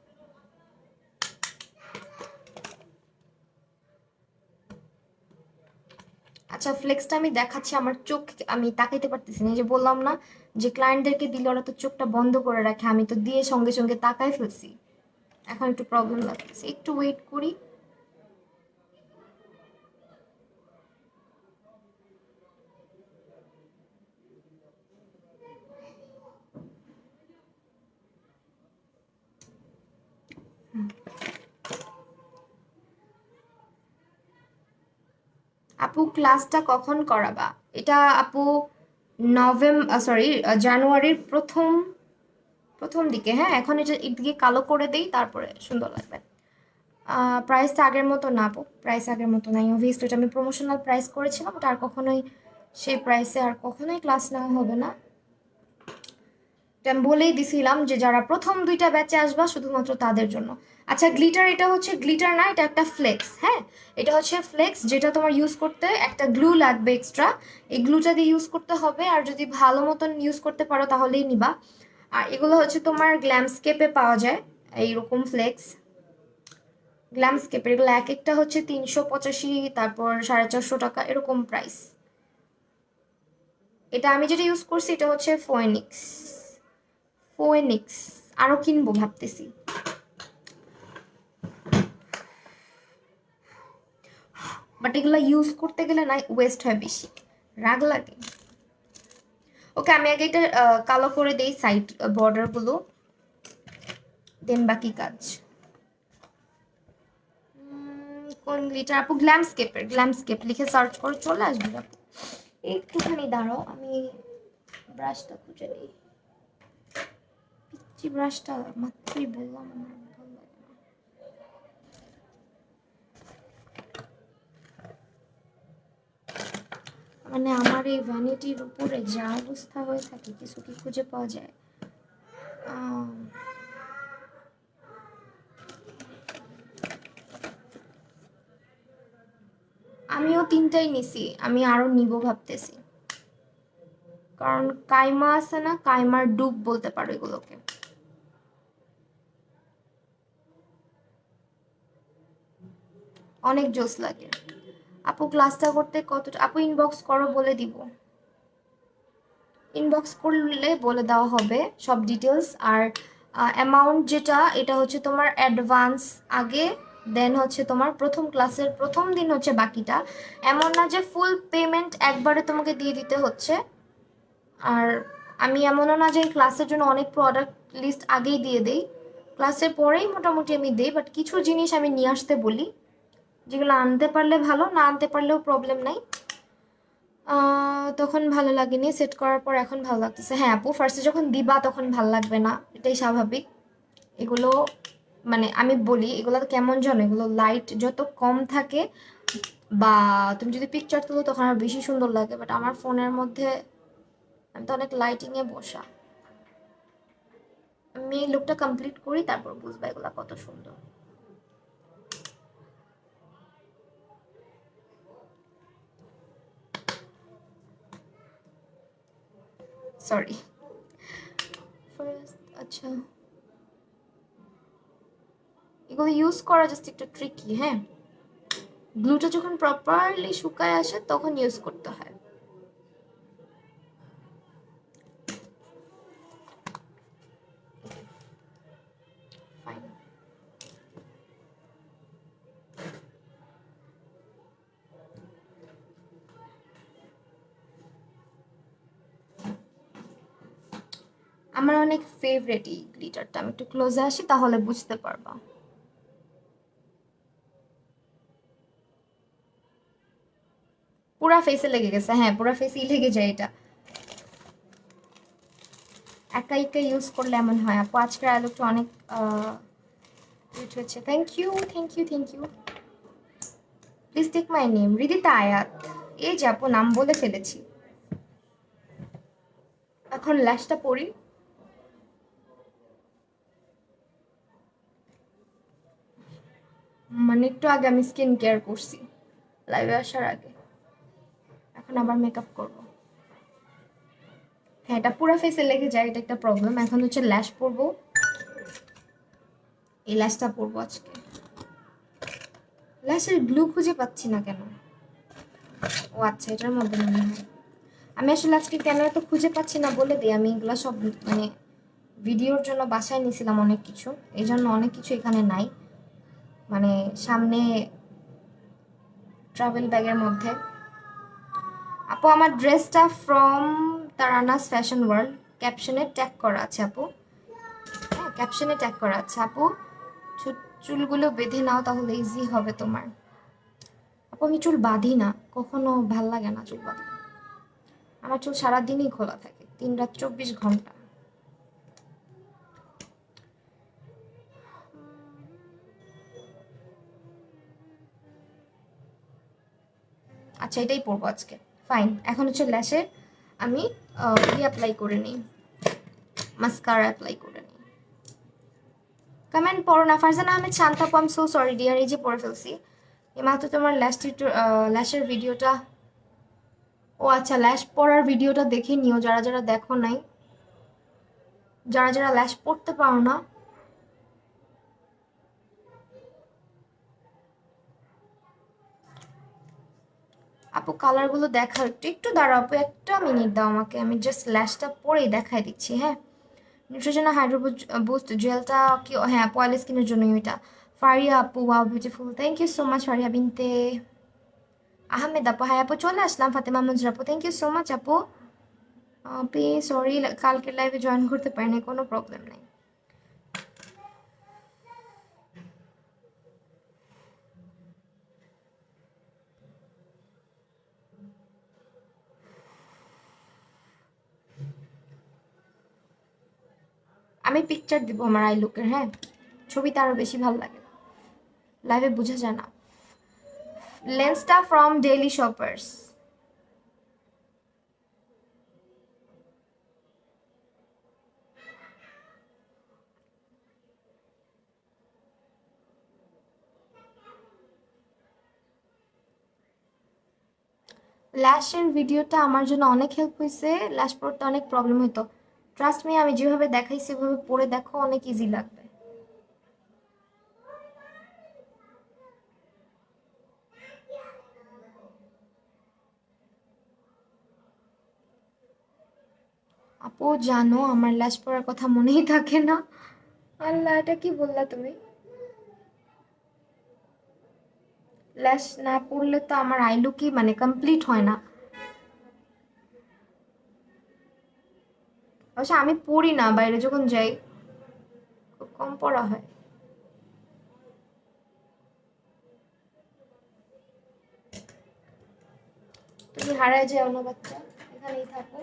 আচ্ছা, ফ্লেক্সটা আমি দেখাচ্ছি। আমার চোখ, আমি তাকাইতে পারতেছি না, এই যে বললাম না যে ক্লায়েন্টদেরকে দিলে ওরা তো চোখটা বন্ধ করে রাখে, আমি তো দিয়ে সঙ্গে সঙ্গে তাকাই ফেলছি। এখন একটু প্রবলেম লাগতেছে, একটু ওয়েট করি। আপু ক্লাসটা কখন করাবা? এটা আপু সরি, জানুয়ারির প্রথম প্রথম দিকে। হ্যাঁ, এখন এটা এদিকে কালো করে দেই, তারপরে সুন্দর লাগবে। প্রাইসটা আগের মতো না আপু, প্রাইস আগের মতো নাই। অবভিয়াসলি এটা আমি প্রমোশনাল প্রাইস করেছিলাম, ওটা আর কখনোই সেই প্রাইসে আর কখনোই ক্লাস নেওয়া হবে না। এটা আমি বলেই দিছিলাম যে যারা প্রথম 2টা ব্যাচে আসবা শুধুমাত্র তাদের জন্য। আচ্ছা, গ্লিটার, এটা হচ্ছে গ্লিটার না, এটা একটা ফ্লেক্স। হ্যাঁ, এটা হচ্ছে ফ্লেক্স, যেটা তোমার ইউজ করতে একটা গ্লু লাগবে এক্সট্রা। এই গ্লুটা দিয়ে ইউজ করতে হবে, আর যদি ভালো মতন ইউজ করতে পারো তাহলেই নিবা। আর এগুলো হচ্ছে তোমার গ্ল্যামস্কেপে পাওয়া যায় এইরকম ফ্লেক্স। গ্ল্যামস্কেপের এগুলো এক একটা হচ্ছে 385, তারপর 450 টাকা এরকম প্রাইস। এটা আমি যেটা ইউজ করছি এটা হচ্ছে ফোয়েনিক্স। ফোয়েনিক্স আরো কিনবো ভাবতেছি। বাট এগুলো ইউজ করতে গেলে না ওয়েস্ট হয় বেশি, রাগ লাগে। ওকে, আমি আগে এটা কালো করে দেই সাইড বর্ডার গুলো, দেন বাকি কাজ। কোন গ্লিটার আপু? গ্ল্যামস্কেপের, গ্ল্যামস্কেপ লিখে সার্চ করে চলে আসবে আপু। একটুখানি দাঁড়াও, আমি ব্রাশটা খুঁজে নিই। পিচ্ছি ব্রাশটা মাত্রই বললাম আমার ভালো লাগে না। মানে আমার এই ভ্যানিটির উপরে যা অবস্থা হয়ে থাকে, কিছু কি খুঁজে পাওয়া যায়? আম, আমিও 3টাই নিছি, আমি আরো নিব ভাবতেছি। কারণ কাইমা আছে না, কাইমার ডুব বলতে পারো এগুলোকে। অনেক জোস লাগে। আপু ক্লাসটা করতে কতটা, আপু ইনবক্স করো বলে দিব, ইনবক্স করলে বলে দেওয়া হবে সব ডিটেলস। আর অ্যামাউন্ট যেটা, এটা হচ্ছে তোমার অ্যাডভান্স আগে, দেন হচ্ছে তোমার প্রথম ক্লাসের প্রথম দিন হচ্ছে বাকিটা। এমন না যে ফুল পেমেন্ট একবারে তোমাকে দিয়ে দিতে হচ্ছে। আর আমি এমনও না যে ক্লাসের জন্য অনেক প্রোডাক্ট লিস্ট আগেই দিয়ে দেই, ক্লাসের পরেই মোটামুটি আমি দিই, বাট কিছু জিনিস আমি নিয়ে আসতে বলি, যেগুলো আনতে পারলে ভালো, না আনতে পারলেও প্রবলেম নাই। তখন ভালো লাগেনি, সেট করার পর এখন ভালো লাগতেছে। হ্যাঁ আপু, ফার্স্টে যখন দিবা তখন ভালো লাগবে না, এটাই স্বাভাবিক। এগুলো মানে আমি বলি, এগুলো কেমন জানো, এগুলো লাইট যত কম থাকে বা তুমি যদি পিকচার তুলো তখন আর বেশি সুন্দর লাগে, বাট আমার ফোনের মধ্যে আমি তো অনেক লাইটিংয়ে বসা। আমি লুকটা কমপ্লিট করি, তারপর বুঝবা এগুলো কত সুন্দর। সরি ফার্স্ট, আচ্ছা এগুলো ইউজ করা জাস্ট একটু ট্রিকি। হ্যাঁ, গ্লুটা যখন প্রপারলি শুকায় আসে তখন ইউজ করতে হয়। ফাইন। আমার অনেক ফেভারিট এই গ্লিটারটা, আমি একটু ক্লোজে আসি তাহলে বুঝতে পারবা। পুরা ফেসে লেগে গেছে, হ্যাঁ পুরা ফেসেই লেগে যায় এটা, একা একা ইউজ করলে এমন হয়। আপু আজকের আলোকটা অনেক কিউট হয়েছে, thank you thank you thank you. Please take my name, Hridita Ayat. এই যে আপু নাম বলে ফেলেছি। এখন ল্যাশটা পরি। মানে একটু আগে আমি স্কিন কেয়ার করছি লাইভে আসার আগে, এখন আবার মেকআপ করবো। হ্যাঁ এটা পুরো ফেসে লেগে যায়, এটা একটা প্রবলেম। এখন হচ্ছে ল্যাশ পরবো, এই ল্যাশটা পরবো আজকে। ল্যাশের গ্লু খুঁজে পাচ্ছি না কেন, ও আচ্ছা এটার মধ্যে মনে হয়। আমি আসলে আজকে কেন এত খুঁজে পাচ্ছি না বলে দিই, আমি এগুলো সব মানে ভিডিওর জন্য বাসায় নিয়েছিলাম অনেক কিছু, এই জন্য অনেক কিছু এখানে নাই, মানে সামনে ট্রাভেল ব্যাগের মধ্যে। আপু আমার ড্রেসটা ফ্রম তারানাস ফ্যাশন ওয়ার্ল্ড, ক্যাপশনে ট্যাগ করা আছে আপু। হ্যাঁ ক্যাপশনে ট্যাগ করা আছে আপু, চুলগুলো বেঁধে নাও তাহলে ইজি হবে তোমার। আপু আমি চুল বাঁধি না, কখনো ভাল লাগে না চুল বাঁধতে, আমার চুল সারাদিনই খোলা থাকে, 3 রাত 24 ঘন্টা। আচ্ছা এটাই পরবো আজকে। ফাইন, এখন হচ্ছে ল্যাশে আমি অ্যাপ্লাই করে নিই, মাস্কারা অ্যাপ্লাই করে নিই। কমেন্ট পড়ো না ফারজানা আহমেদ শান্ত আপু, I am so sorry dear, এই যে পড়ে ফেলছি এমাত্র তোমার ল্যাশের ভিডিওটা। ও আচ্ছা ল্যাশ পরার ভিডিওটা দেখে নিও যারা যারা দেখো নাই, যারা যারা ল্যাশ পড়তে পারো না। আপু কালারগুলো দেখা একটু একটু দাঁড়াও আপু, একটা মিনিট দাও আমাকে, আমি জাস্ট ল্যাশটা পরেই দেখাই দিচ্ছি। হ্যাঁ নিউট্রিজেনা হাইড্রো বুস্ট জেলটা কি, হ্যাঁ পয়েল স্কিনের জন্যই ওইটা। ফারিয়া আপু wow beautiful, thank you so much Faria Binte Ahmed আপু। হ্যাঁ আপু চলে আসলাম, ফাতেমা মঞ্জুর আপু থ্যাংক ইউ সো মাচ আপু। আপনি সরি কালকের লাইভে জয়েন করতে পারিনি, কোনো প্রবলেম নাই। আমি পিকচার দিব আমার আই লুকের, হ্যাঁ ছবিটা আরো বেশি ভালো লাগে, লাইভে বোঝা যায় না। লেন্সটা ফ্রম ডেইলি শপার্স। ল্যাশের ভিডিওটা আমার জন্য অনেক হেল্প হয়েছে, ল্যাশ পড়তে অনেক প্রবলেম হতো, ট্রাস্ট মি আমি যেভাবে দেখাইছি ওভাবে পরে দেখো, অনেক ইজি লাগবে। আপু জানো আমার ল্যাশ পরার কথা মনেই থাকে না। আল্লাহ, এটা কি বললা তুমি? ল্যাশ না পরলে তো আমার আই লুকই মানে কমপ্লিট হয় না। অবশ্য আমি পড়ি না, বাইরে যখন যাই খুব কম পড়া হয়। তুমি হারায় যেও না বাচ্চা, এখানেই থাকো।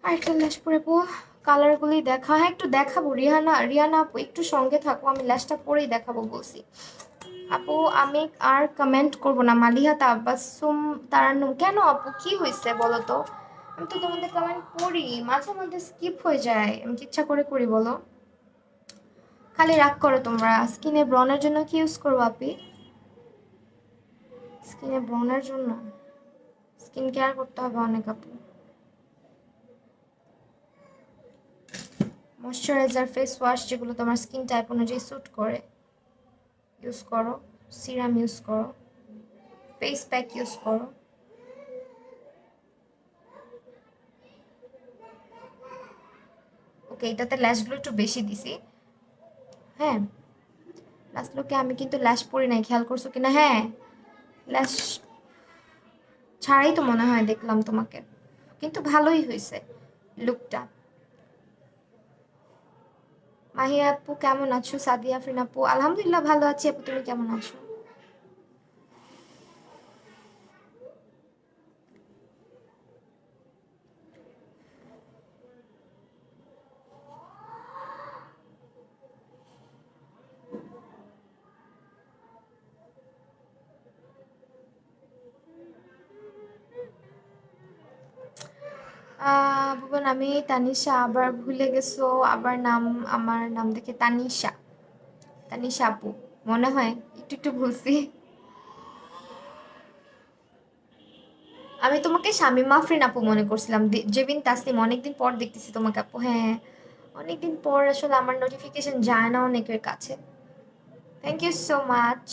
আরেকটা ল্যাশ পরে পো। কালারগুলোই দেখা, হ্যাঁ একটু দেখাবো। রিহানা, রিয়ানা আপু একটু সঙ্গে থাকো, আমি ল্যাশটা পরেই দেখাবো বলছি। আপু আমি আর কমেন্ট করব না। মালিহা তাবাসসুম তারান্নুম, কেন আপু কি হয়েছে বলো তো? আমি তো তোমাদের কমেন্ট পড়ি, মাঝে মধ্যে স্কিপ হয়ে যায়, আমি কি ইচ্ছা করে করি বলো? খালি রাগ করো তোমরা। স্কিনে ব্রনের জন্য কি ইউজ করবো আপি? স্কিনে ব্রনের জন্য স্কিন কেয়ার করতে হবে অনেক আপু। ময়শ্চারাইজার, ফেস ওয়াশ যেগুলো তোমার স্কিন টাইপ অনুযায়ী স্যুট করে ইউজ করো। সিরাম ইউজ করো, ফেস প্যাক ইউজ করো। ওকে, এটাতে ল্যাশগুলো একটু বেশি দিছি। হ্যাঁ, লাস্ট লুকে আমি কিন্তু ল্যাশ পরি নাই, খেয়াল করছো কিনা? হ্যাঁ, ল্যাশ ছাড়াই তো মনে হয় দেখলাম তোমাকে, কিন্তু ভালোই হয়েছে লুকটা। মাহিয়া আপু কেমন আছো? সাদিয়া আফরিন আপু আলহামদুলিল্লাহ ভালো আছি আপু, তুমি কেমন আছো? ভুবন, আমি তানিশা, আবার ভুলে গেছো? আবার নাম, আমার নাম দেখে তানিশা, তানিশা আপু মনে হয়। একটু একটু ভুলছি। আমি তোমাকে শামিমা আফরিন আপু মনে করছিলাম। জেবিন তাসলিম, অনেকদিন পর দেখতেছি তোমাকে আপু। হ্যাঁ, অনেকদিন পর আসলে আমার নোটিফিকেশন যায় না অনেকের কাছে। Thank you so much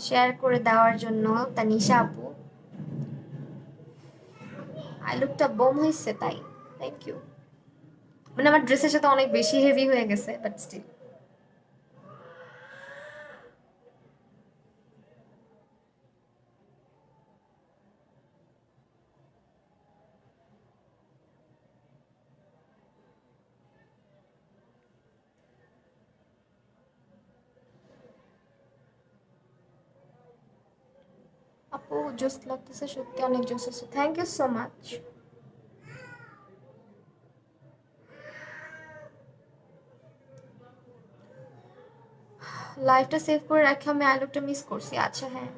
share করে দেওয়ার জন্য তানিশা আপু। আই লুকটা বোম হয়েছে তাই, থ্যাংক ইউ। মানে আমার ড্রেসের সাথে অনেক বেশি হেভি হয়ে গেছে, বাট স্টিল। আপু জোস লাগতেছে সত্যি, অনেক জোস আছে, থ্যাংক ইউ সো মাচ। লাইভটা সেভ করে রাখি, আমি আই লুকটা মিস করছি। আচ্ছা হ্যাঁ।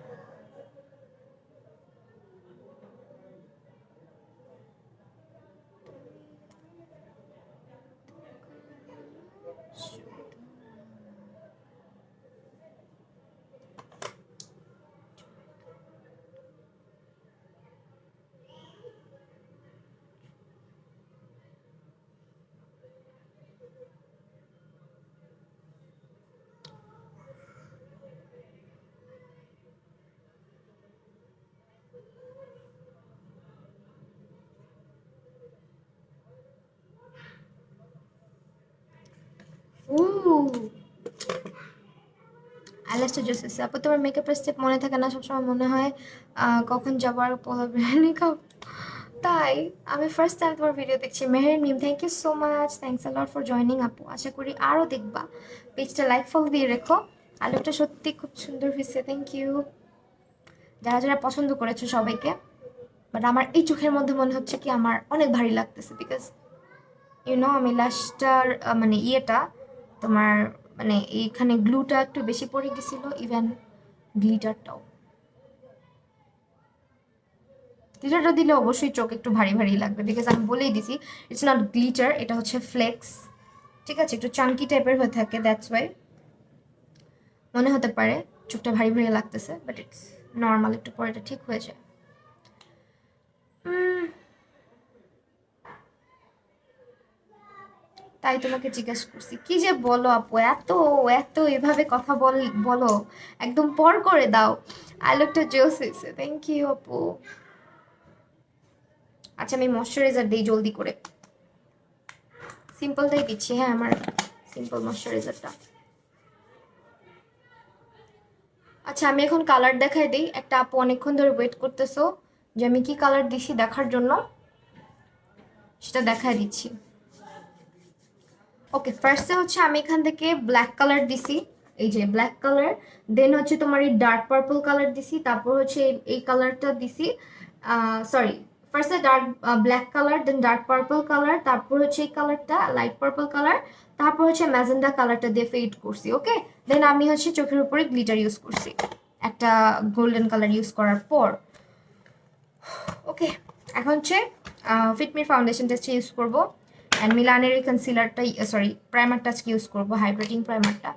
আইল্যাশটা জোস আছে আপু। তোমার মেকআপের স্টেপ মনে থাকে না, সবসময় মনে হয় কখন যাবো আর পোলা বিরিয়ানি খাও। তাই আমি ফার্স্ট টাইম তোমার ভিডিও দেখছি। Meher Mim, thank you so much, thanks a lot for joining আপু। আশা করি আরও দেখবা। পেজটা লাইক ফলো দিয়ে রেখো। আলুটা সত্যি খুব সুন্দর হয়েছে, থ্যাংক ইউ যারা যারা পছন্দ করেছো সবাইকে। বাট আমার এই চোখের মধ্যে মনে হচ্ছে কি আমার অনেক ভারী লাগতেছে, বিকজ আমি ল্যাশটার মানে ইয়েটা তোমার মানে এইখানে গ্লুটা একটু বেশি পড়ে গেছিল, ইভেন গ্লিটারটাও। গ্লিটারটা দিলে অবশ্যই চোখ একটু ভারী ভারী লাগবে, বিকজ আমি বলেই দিছি ইটস নট গ্লিটার, এটা হচ্ছে ফ্লেক্স। ঠিক আছে, একটু চাঙ্কি টাইপের হয়ে থাকে, দ্যাটস ওয়াই মনে হতে পারে চোখটা ভারী ভারী লাগতেছে, বাট ইটস নর্মাল, একটু পরে এটা ঠিক হয়ে যায়। তাই তোমাকে জিজ্ঞেস করছি কি যে বলো আপু, এত এত এভাবে কথা বলো, একদম পর করে দাও। আই লুকটা জোস হয়েছে, থ্যাংক ইউ আপু। আচ্ছা আমি ময়শ্চারাইজার দিই জলদি করে, সিম্পলটাই দিচ্ছি। হ্যাঁ আমার সিম্পল ময়শ্চারাইজারটা। আচ্ছা আমি এখন কালার দেখাই দিই। একটা আপু অনেকক্ষণ ধরে ওয়েট করতেছো যে আমি কি কালার দিছি দেখার জন্য, সেটা দেখাই দিচ্ছি। ওকে ফার্স্টে হচ্ছে আমি এখান থেকে ব্ল্যাক কালার দিছি, এই যে ব্ল্যাক কালার। দেন হচ্ছে তোমার এই ডার্ক পার্পল কালার দিছি, তারপর হচ্ছে এই কালারটা দিছি, সরি ফার্স্টে ডার্ক ব্ল্যাক কালার, দেন ডার্ক পার্পল কালার, তারপর হচ্ছে এই কালারটা লাইট পার্পল কালার, তারপর হচ্ছে ম্যাজেন্ডা কালারটা দিয়ে ফেড করছি। ওকে দেন আমি হচ্ছে চোখের উপরে গ্লিটার ইউজ করছি একটা গোল্ডেন কালার ইউজ করার পর। ওকে এখন হচ্ছে ফিটমি ফাউন্ডেশন টেস্ট ইউজ করবো, অ্যান্ড মিলানের এই কনসিলারটাই সরি প্রাইমারটা আজকে ইউজ করবো, হাইড্রেটিং প্রাইমারটা।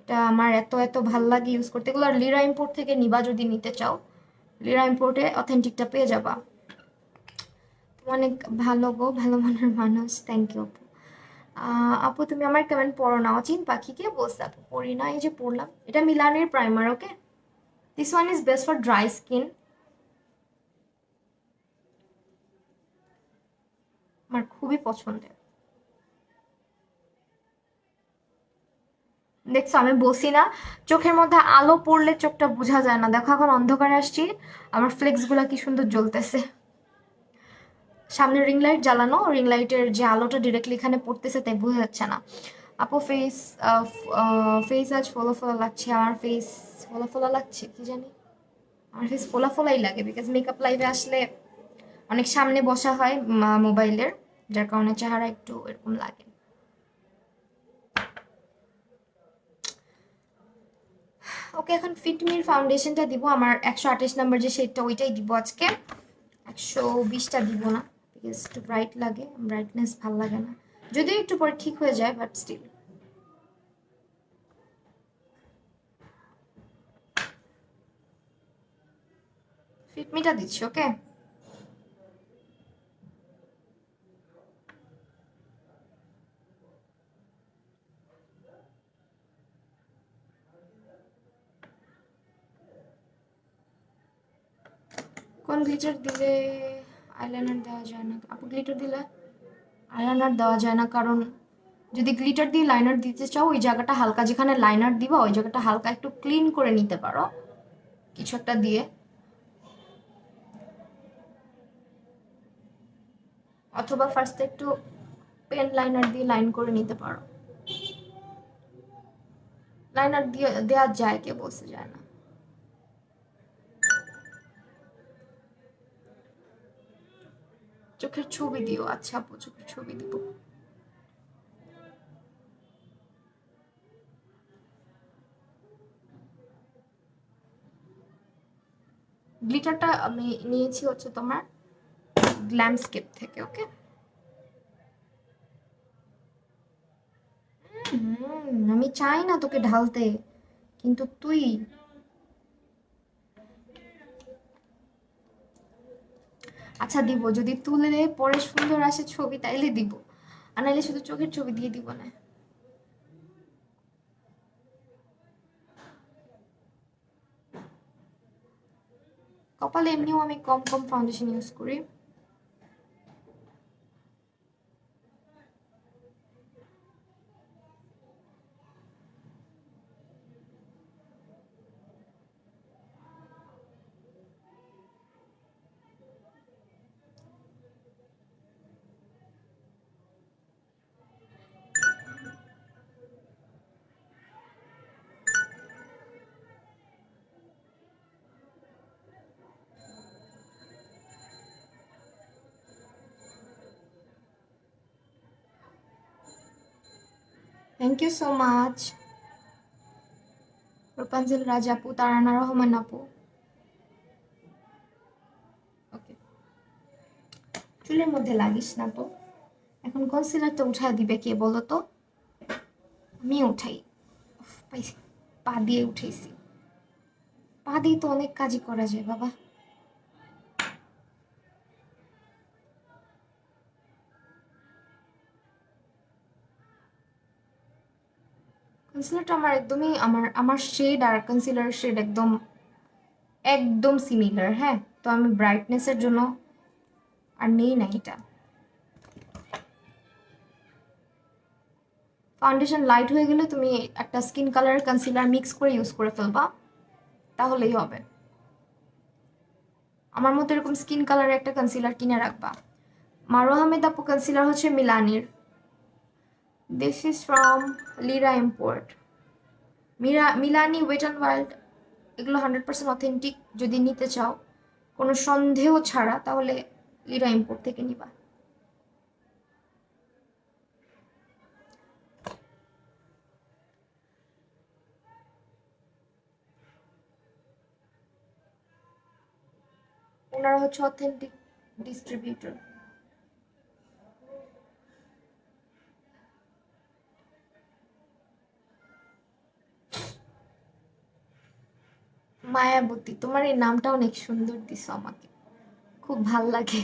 এটা আমার এত এত ভাল লাগে ইউজ করতে। এগুলো লিরা ইম্পোর্ট থেকে নিবা যদি নিতে চাও, লিরা ইম্পোর্টে অথেন্টিকটা পেয়ে যাবা। অনেক ভালো গো, ভালো মনের মানুষ, থ্যাংক ইউ আপু। আপু তুমি আমার কমেন্ট পড়ো না, অচিন পাখিকে বলছে আপু পড়ি না, এই যে পড়লাম। এটা মিলানের primer. Okay this one is best for dry skin, আমার খুবই পছন্দের। দেখছো আমি বসি না, চোখের মধ্যে আলো পড়লে চোখটা বোঝা যায় না। দেখো এখন অন্ধকারে আসছি, আমার ফ্লেক্স গুলা কি সুন্দর জ্বলতেছে। সামনে রিং লাইট জ্বালানো, রিং লাইটের যে আলোটা ডিরেক্টলি এখানে পড়তেছে তাই বোঝা যাচ্ছে না। আপু ফেস ফেস আজ ফোলা ফোলা লাগছে, আমার ফেস ফোলা ফোলা লাগছে কি জানি, আমার ফেস ফোলা ফোলাই লাগে বিকজ মেকআপ লাইভে আসলে অনেক সামনে বসা হয় মোবাইলের, যার কারণে চেহারা একটু এরকম লাগে। ওকে এখন ফিটমির ফাউন্ডেশনটা দিব, আমার 128 নাম্বার যে শেডটা ওইটাই দিব আজকে, 120টা দিব না বিকজ একটু ব্রাইট লাগে, ব্রাইটনেস ভাল লাগে না, যদিও একটু পরে ঠিক হয়ে যায় বাট স্টিল। ফিটমিটা দিচ্ছি। ওকে কোন গ্লিটার দিলে আইলাইনার দেওয়া যায় না? আপু গ্লিটার দিলে আইলাইনার দেওয়া যায় না, কারণ যদি গ্লিটার দিয়ে লাইনার দিতে চাও ওই জায়গাটা হালকা, যেখানে লাইনার দিবা ওই জায়গাটা হালকা একটু ক্লিন করে নিতে পারো কিছু একটা দিয়ে, অথবা ফার্স্টে একটু পেন লাইনার দিয়ে লাইন করে নিতে পারো। লাইনার দিয়ে দেওয়া যায়, কে বলতে যায় না। চোখের ছবি দিও। আচ্ছা আপু চোখের ছবি দিব। গ্লিটারটা আমি নিয়েছি হচ্ছে তোমার গ্ল্যামস্কেপ থেকে। ওকে আমি চাই না তোকে ঢালতে, কিন্তু তুই। আচ্ছা দিব, যদি তুলে পরে সুন্দর আসে ছবি তাইলে দিব, আর নাইলে শুধু চোখের ছবি দিয়ে দিব না। কপালে এমনিও আমি কম কম ফাউন্ডেশন ইউজ করি। থ্যাংক ইউ সো মাচ রূপাঞ্জল রাজ আপু, তারানা রহমান আপু। ওকে চুলের মধ্যে লাগিস না তো। এখন কনসিলারটা উঠায় দিবে কে বলো তো? আমি উঠাই। পাইছি, পা দিয়ে উঠেছি। পা দিয়ে তো অনেক কাজই করা যায় বাবা। কনসিলারটা আমার একদমই আমার আমার শেড আর কনসিলার শেড একদম একদম সিমিলার। হ্যাঁ তো আমি ব্রাইটনেসের জন্য আর নেই না এটা। ফাউন্ডেশন লাইট হয়ে গেলে তুমি একটা স্কিন কালার কনসিলার মিক্স করে ইউজ করে ফেলবা, তাহলেই হবে। আমার মতো এরকম স্কিন কালারের একটা কনসিলার কিনে রাখবা। মারু আহমেদ আপু কনসিলার হচ্ছে মিলানির। This is from Lira import. Milani, wet and wild, এগুলো 100% অথেন্টিক। যদি নিতে চাও কোনো সন্দেহ ছাড়া, তাহলে লিরা ইম্পোর্ট থেকে নিবা। ওনারা হচ্ছে অথেন্টিক ডিস্ট্রিবিউটর। মায়াবতী, তোমার এই নামটা অনেক সুন্দর দিছো আমাকে, খুব ভাল লাগে।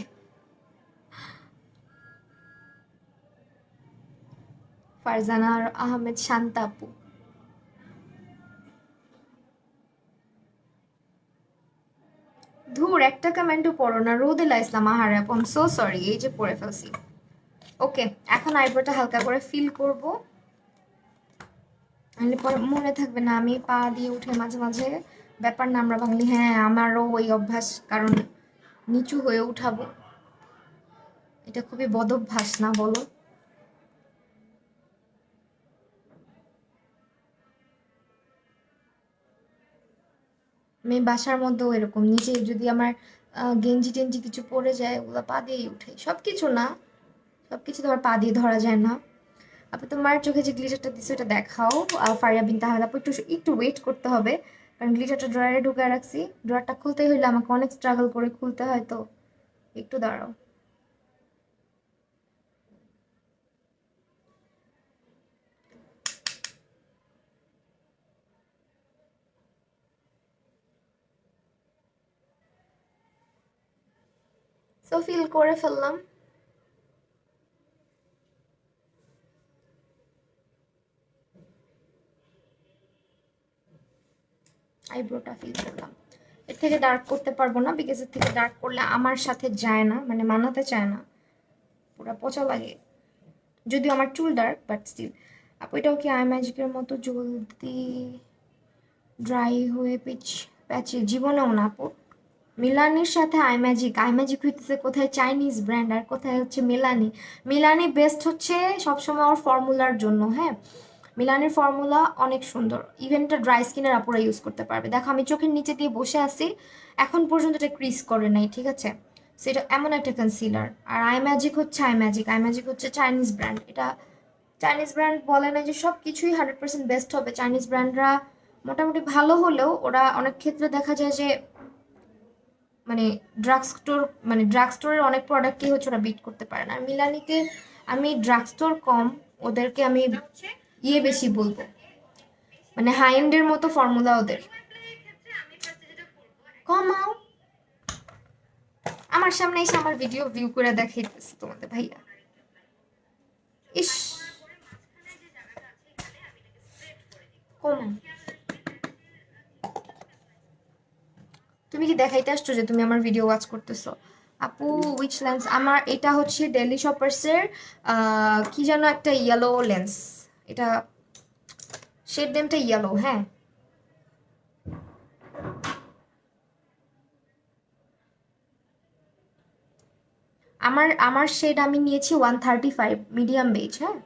ফারজানা আহমেদ শান্তা আপু। ধুর, একটা কমেন্টও পড়ো না। রোদেলা ইসলাম, আহারে আপু, সো সরি, এই যে পড়ে ফেলছি। ওকে, এখন আইব্রোটা হালকা করে ফিল করব, নাহলে পরে মনে থাকবে না আমি পা দিয়ে উঠে মাঝে মাঝে। ব্যাপার না, আমরা বাঙালি, হ্যাঁ আমারও ওই অভ্যাস, কারণ নিচু হয়ে উঠাবো, এটা খুবই বদ অভ্যাস না বলো? আমি বাসার মধ্যেও এরকম, নিচে যদি আমার গেঞ্জি টেঞ্জি কিছু পরে যায়, ওগুলো পা দিয়েই উঠে। সব কিছু না, সব কিছু তো আর পা দিয়ে ধরা যায় না। আপু তোমার চোখে যে গ্লিটারটা দিছো এটা দেখাও। ফারিয়া বিন তাহলে আপু একটু একটু ওয়েট করতে হবে, কারণ গ্লিটারটা ড্রয়ারে ঢুকায় রাখছি। ড্রয়ারটা খুলতে হইলে আমাকে অনেক স্ট্রাগল করে খুলতে হয়, তো একটু দাঁড়াও। সো ফিল করে ফেললাম। আইব্রোটা ফিল করলাম। এর থেকে ডার্ক করতে পারবো না, বিকজ এর থেকে ডার্ক করলে আমার সাথে যায় না, মানে মানাতে চায় না, পুরো পচা লাগে। যদিও আমার চুল ডার্ক, বাট স্টিল। আপু এটাও কি আই ম্যাজিকের মতো জলদি ড্রাই হয়ে প্যাচে? জীবনেও না আপু। মিলানির সাথে আইম্যাজিক, আইম্যাজিক হইতেছে কোথায় চাইনিজ ব্র্যান্ড, আর কোথায় হচ্ছে মিলানি। মিলানি বেস্ট হচ্ছে সবসময় ওর ফর্মুলার জন্য, হ্যাঁ। মিলানির ফর্মুলা অনেক সুন্দর, ইভেন এটা ড্রাই স্কিনের আপুরা ইউজ করতে পারবে। দেখো আমি চোখের নিচে দিয়ে বসে আছি, এখন পর্যন্ত এটা ক্রিজ করে নাই, ঠিক আছে? সেটা এমন একটা কনসিলার। আর আইম্যাজিক হচ্ছে আইম্যাজিক, আইম্যাজিক হচ্ছে চাইনিজ ব্র্যান্ড। এটা চাইনিজ ব্র্যান্ড বলে না যে সব কিছুই 100% বেস্ট হবে। চাইনিজ ব্র্যান্ডরা মোটামুটি ভালো হলেও ওরা অনেক ক্ষেত্রে দেখা যায় যে মানে ড্রাগ স্টোর, মানে ড্রাগ স্টোরের অনেক প্রোডাক্টই হচ্ছে ওরা বিট করতে পারে না। আর মিলানিকে আমি ড্রাগ স্টোর কম, ওদেরকে আমি ইয়ে বেশি বলবো, মানে হাই এন্ডের মতো ফর্মুলা ওদের। কমাও, আমার সামনে এসে আমার ভিডিও ভিউ করে দেখাইতেছে তোমাদের ভাইয়া। ইস, কমাও। তুমি কি দেখাইতে আসছো যে তুমি আমার ভিডিও ওয়াচ করতেছো? আপু উইচ লেন্স? আমার এটা হচ্ছে ডেলি শপার্সের কি যেন একটা ইয়েলো লেন্স। এটা শেড নেমটা ইয়েলো, হ্যাঁ। আমার আমার শেড আমি নিয়েছি 135 মিডিয়াম বেজ, হ্যাঁ।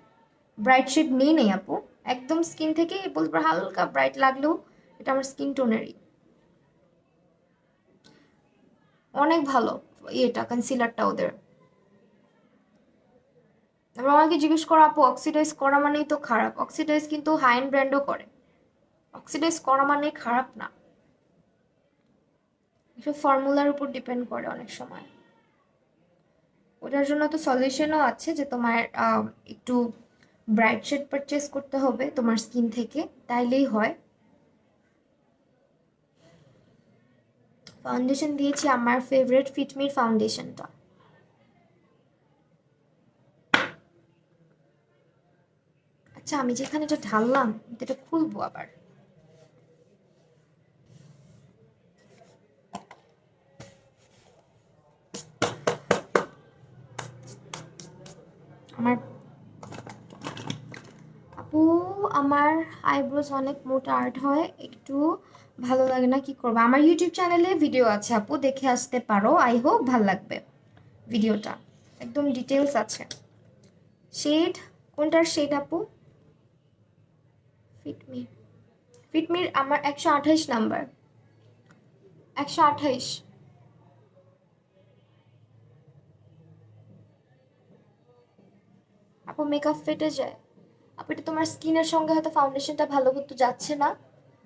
ব্রাইট শেড নেই নেই আপু, একদম স্কিন থেকে বলবো হালকা ব্রাইট লাগলেও এটা আমার স্কিন টোনেরই। অনেক ভালো এটা কনসিলারটা ওদের। এবার আমাকে জিজ্ঞেস করো আপু অক্সিডাইজ করা মানেই তো খারাপ? অক্সিডাইজ কিন্তু হাই এন্ড ব্র্যান্ডও করে, অক্সিডাইজ করা মানে খারাপ না। এসব ফর্মুলার উপর ডিপেন্ড করে অনেক সময়। ওটার জন্য তো সলিউশনও আছে যে তোমার একটু ব্রাইট শেড পারচেস করতে হবে তোমার স্কিন থেকে, তাইলেই হয়। ফাউন্ডেশন দিয়েছি আমার ফেভারিট ফিটমির ফাউন্ডেশনটা। আচ্ছা আমি যেখানে এটা ঢাললাম এটা খুলবো আবার। আমার আপু, আমার আইব্রোজ অনেক মোটা আর্ট হয়, একটু ভালো লাগে না, কি করবো? আমার ইউটিউব চ্যানেলে ভিডিও আছে আপু, দেখে আসতে পারো, আই হোপ ভাল লাগবে ভিডিওটা, একদম ডিটেলস আছে। শেড, কোনটার শেড আপু? ফিটমি, ফিটমির আমার 128 নাম্বার, 128। আপু মেকআপ ফেটে যায়? আপু এটা তোমার স্কিনের সঙ্গে হয়তো ফাউন্ডেশনটা ভালো করতে যাচ্ছে না,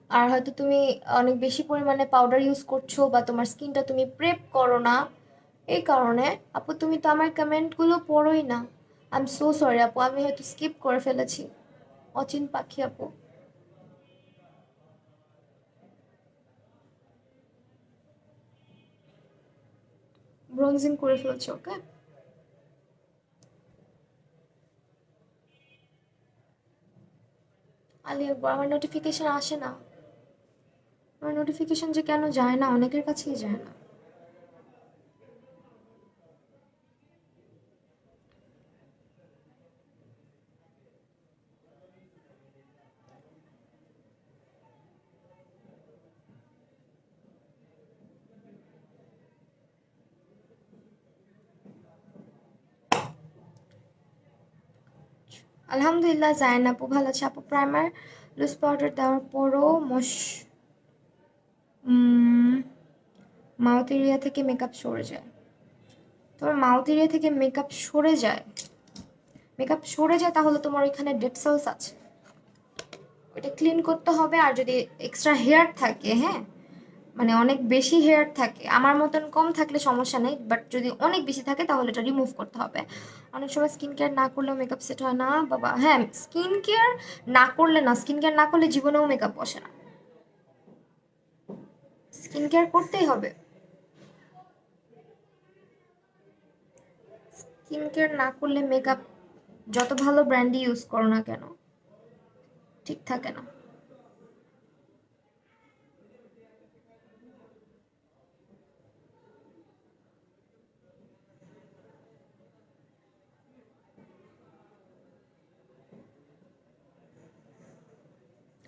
আর হয়তো তুমি অনেক বেশি পরিমাণে পাউডার ইউজ করছো, বা তোমার স্কিনটা তুমি প্রেপ করো না, এই কারণে। আপু তুমি তো আমার কমেন্টগুলো পড়োই না, আই এম সো সরি আপু, আমি হয়তো স্কিপ করে ফেলেছি। অচিন পাখি আপু, ব্রোনজিং করে ফেলেছি, ওকে। আলি আকবর, আমার নোটিফিকেশন আসে না, আমার নোটিফিকেশন যে কেন যায় না, অনেকের কাছেই যায় না। আলহামদুলিল্লাহ, যায় না আপু, ভালো আছে আপু। প্রাইমার লুজ পাউডার দেওয়ার পরও মাউথ এরিয়া থেকে মেকআপ সরে যায়। তোমার মাউথ এরিয়া থেকে মেকআপ সরে যায়, মেকআপ সরে যায়, তাহলে তোমার ওইখানে ডেড সেলস আছে, ওইটা ক্লিন করতে হবে। আর যদি এক্সট্রা হেয়ার থাকে, হ্যাঁ, মানে অনেক বেশি হেয়ার থাকে, আমার মতন কম থাকলে সমস্যা নেই, বাট যদি অনেক বেশি থাকে তাহলে এটা রিমুভ করতে হবে। অনেক সময় স্কিন কেয়ার না করলেও মেকআপ সেট হয় না বাবা। হ্যাঁ, স্কিন কেয়ার না করলে না, স্কিন কেয়ার না করলে জীবনেও মেকআপ বসে না, স্কিন কেয়ার করতেই হবে। স্কিন কেয়ার না করলে মেকআপ যত ভালো ব্র্যান্ডই ইউজ করো না কেন, ঠিক থাকে না।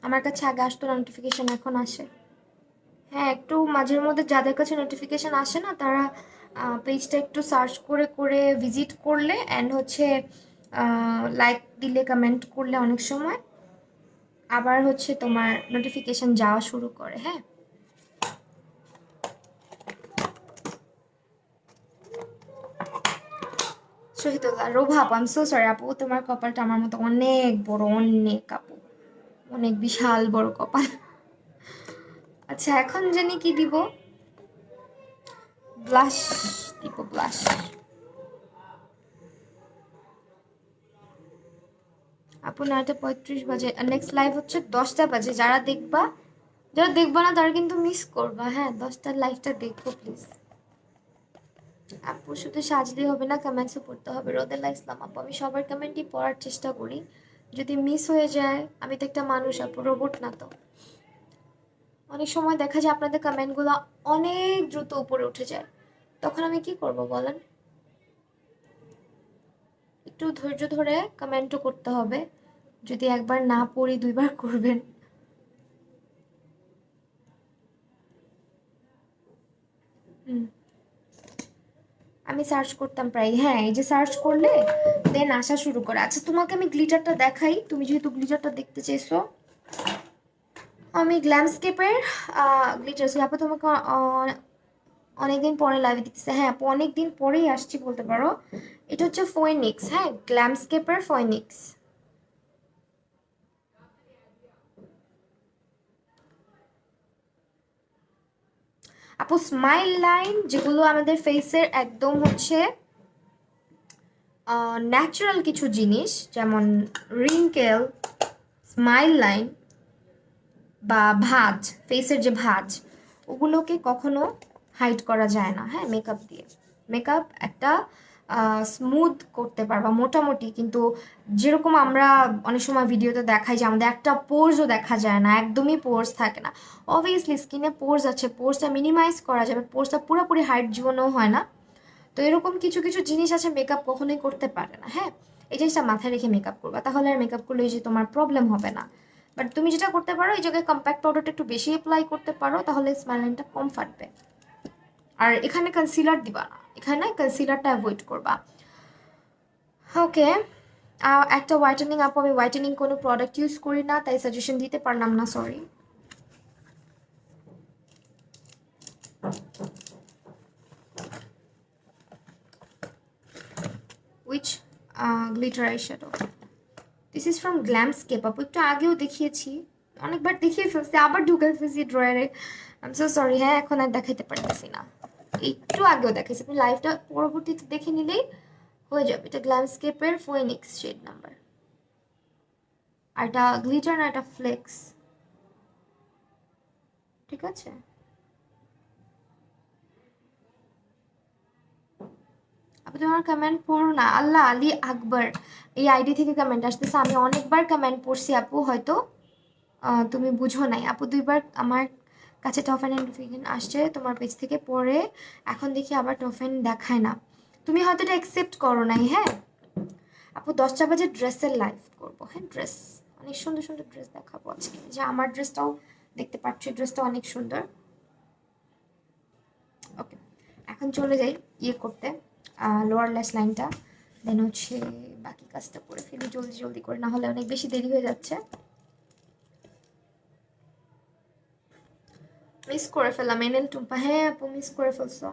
আমার কাছে আগে আসতো না নোটিফিকেশন, এখন আসে। হ্যাঁ, একটু মাঝের মধ্যে যাদের কাছে নোটিফিকেশন আসে না, তারা পেজটা একটু সার্চ করে করে ভিজিট করলে, অ্যান্ড হচ্ছে লাইক দিলে, কমেন্ট করলে অনেক সময় আবার হচ্ছে তোমার নোটিফিকেশন যাওয়া শুরু করে। হ্যাঁ, শহীদুল্লাহ রোভা আপু, আই এম সো সরি আপু, তোমার কপালটা আমার মতো অনেক বড়, অনেক আপু, অনেক বিশাল বড় কপাল। আচ্ছা, এখন জানি কি দিব? ব্লাশ দিব, ব্লাশ। আপু 9:35 বাজে, নেক্সট লাইভ হচ্ছে 10টা বাজে, যারা দেখবা, যারা দেখবা না তারা কিন্তু মিস করবা। হ্যাঁ, 10টার লাইভটা দেখো প্লিজ। আপু শুধু সাজলেই হবে না, কমেন্টসও পড়তে হবে। রোদেলা ইসলাম আপু, আমি সবার কমেন্টই পড়ার চেষ্টা করি, যদি মিস হয়ে যায়, আমি তো একটা মানুষ আপু, রোবট না তো। অনেক সময় দেখা যায় আপনাদের কমেন্টগুলো অনেক দ্রুত উপরে উঠে যায়, তখন আমি কি করব বলেন? একটু ধৈর্য ধরে কমেন্টও করতে হবে, যদি একবার না পড়ি দুইবার করবেন। হুম, আমি সার্চ করতাম প্রায়, হ্যাঁ, এই যে সার্চ করলে দেন আসা শুরু করে। আচ্ছা, তোমাকে আমি গ্লিটারটা দেখাই, তুমি যেহেতু গ্লিটারটা দেখতে চেয়েছো। আমি গ্ল্যামস্কেপের গ্লিটার আপু তোমাকে অনেকদিন পরে লাইভে দেখতেছে। হ্যাঁ আপু, অনেকদিন পরেই আসছি বলতে পারো। এটা হচ্ছে ফোয়েনিক্স, হ্যাঁ, গ্ল্যামস্কেপের ফোয়েনিক্স। আপু স্মাইল লাইন যেগুলো আমাদের ফেসের একদম হচ্ছে ন্যাচারাল কিছু জিনিস, যেমন রিঙ্কেল, স্মাইল লাইন বা ভাঁজ, ফেসের যে ভাঁজ, ওগুলোকে কখনো হাইড করা যায় না, হ্যাঁ, মেকআপ দিয়ে। মেকআপ একটা স্মুথ করতে পারবা মোটামুটি, কিন্তু যেরকম আমরা অনেক সময় ভিডিওতে দেখাই যে আমাদের একটা পোর্সও দেখা যায় না, একদমই পোর্স থাকে না। অবভিয়াসলি স্কিনে পোর্স আছে, পোর্সটা মিনিমাইজ করা যাবে, পোর্সটা পুরোপুরি হাইড জীবনেও হয় না। তো এরকম কিছু কিছু জিনিস আছে মেকআপ কখনোই করতে পারে না। হ্যাঁ, এই জিনিসটা মাথায় রেখে মেকআপ করবা, তাহলে আর মেকআপ করলে যে তোমার প্রবলেম হবে না। বাট তুমি যেটা করতে পারো, এই জায়গায় কম্প্যাক্ট পাউডারটা একটু বেশি অ্যাপ্লাই করতে পারো, তাহলে স্মাইল লাইনটা কম ফাটবে। আর এখানে কনসিলার দিবা না, এখানে কনসিলারটা অ্যাভয়েড করবা। ওকে, একটা হোয়াইটেনিং আপু, আমি হোয়াইটেনিং কোনো প্রোডাক্ট ইউজ করি না, তাই সাজেশন দিতে পারলাম না, sorry. Which glitter eye shadow, this is from Glamscape আপু, একটু আগেও দেখিয়েছি, অনেকবার দেখিয়ে ফেলছি, আবার ঢুকে ফেলছি ড্রয়ারে, আই এম সো সরি। হ্যাঁ, এখন আর দেখাইতে পারতেছি না, একটু আগেও দেখাইছি, আপনি লাইভটা পরবর্তীতে দেখে নিলেই হয়ে যাবে। এটা গ্ল্যামস্কেপের ফোয়েনিক্স শেড নাম্বার, আর এটা গ্লিটার না, এটা ফ্লেক্স, ঠিক আছে। আপনি তোমার কমেন্ট পড়ো না, আল্লাহ আলী আকবর এই আইডি থেকে কমেন্ট আসতেছে, আমি অনেকবার কমেন্ট পড়ছি আপু, হয়তো তুমি বুঝো নাই আপু। 2বার আমার কাছে টফেন অ্যান্ড ফিগিন আসছে তোমার পেজ থেকে, পরে এখন দেখি আবার টফেন দেখায় না, তুমি হয়তো এটা অ্যাকসেপ্ট করো নাই। হ্যাঁ আপু, 10টা বাজে ড্রেসের লাইভ করবো, হ্যাঁ ড্রেস অনেক সুন্দর সুন্দর ড্রেস দেখাবো আজকে, যে আমার ড্রেসটাও দেখতে পাচ্ছ, ড্রেসটা অনেক সুন্দর। ওকে, এখন চলে যাই ইয়ে করতে, লোয়ার ল্যাশ লাইনটা, দেন হচ্ছে বাকি কাজটা করে ফেলি জলদি জলদি করে, না হলে অনেক বেশি দেরি হয়ে যাচ্ছে। মিস করে ফেললাম এনএল টুম্পা, হ্যাঁ আপু মিস করে ফেলছো।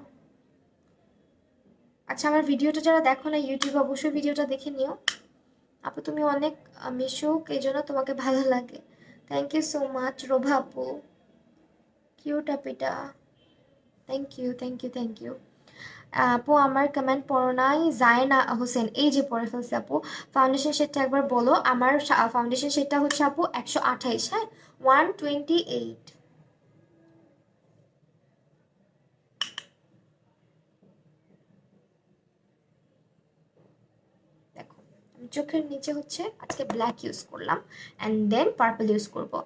আচ্ছা, আমার ভিডিওটা যারা দেখো না ইউটিউবে, অবশ্যই ভিডিওটা দেখে নিও আপু, তুমি অনেক মিশুক, এই জন্য তোমাকে ভালো লাগে। Thank you so much Rova আপু, কিউট আপিটা, thank you thank you thank you. আপু আমার কমেন্ট পড়ো নাই, জায়না হোসেন, এই যে পড়ে ফেলছে আপু। ফাউন্ডেশন শেডটা একবার বলো, আমার ফাউন্ডেশন শেডটা হচ্ছে আপু 128, হ্যাঁ 128। দেখো, আমি চোখের নিচে হচ্ছে আজকে ব্ল্যাক ইউজ করলাম, অ্যান্ড দেন পার্পল ইউজ করবো।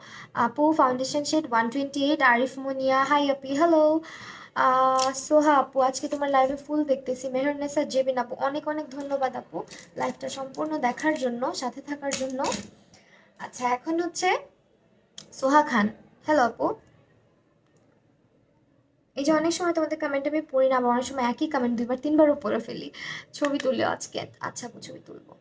আপু ফাউন্ডেশন শেড 128। আরিফ মুনিয়া, হাই আপি, হ্যালো। সোহা আপু, আজকে তোমার লাইভে ফুল দেখতেছি। মেহরনেসা জেবিন আপু, অনেক অনেক ধন্যবাদ আপু লাইভটা সম্পূর্ণ দেখার জন্য, সাথে থাকার জন্য। আচ্ছা, এখন হচ্ছে সোহা খান, হ্যালো আপু। এই যে অনেক সময় তোমাদের কমেন্ট আমি পড়ি না, আবার অনেক সময় একই কমেন্ট 2বার 3বারও পড়ে ফেলি, ছবি তুলে আজকে। আচ্ছা আপু, ছবি তুলবো।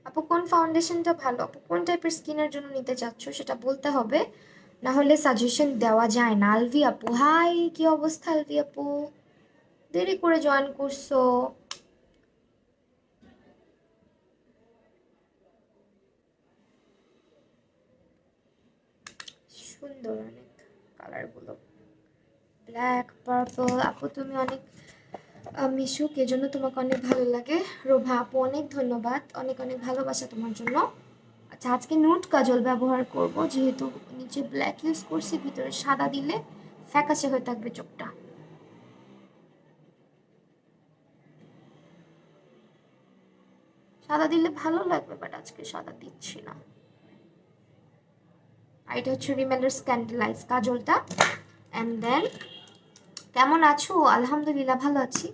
আপু কোন ফাউন্ডেশনটা ভালো, আপু কোন টাইপের স্কিনের জন্য নিতে চাচ্ছ সেটা বলতে হবে, না হলে সাজেশন দেওয়া যায় না। আলভি আপু, হাই, কি অবস্থা আলভি আপু, দেরি করে জয়েন করছো। সুন্দর অনেক কালারগুলো, ব্ল্যাক পার্পল। আপু তুমি অনেক মিশুক, এজন্য তোমাকে অনেক ভালো লাগে। রোভা আপু, অনেক ধন্যবাদ, অনেক অনেক ভালোবাসা তোমার জন্য। আচ্ছা, আজকে নুট কাজল ব্যবহার করব, যেহেতু নিচে ব্ল্যাক ইউজ করছি, ভিতরে সাদা দিলে ফ্যাকাশে হয়ে থাকবে চোখটা। সাদা দিলে ভালো লাগবে, বাট আজকে সাদা দিচ্ছি না। আর এটা হচ্ছে রিমেলের স্ক্যান্ডেলাইজ কাজলটা। অ্যান্ড দেন, কেমন আছো? আলহামদুলিল্লাহ ভালো আছি।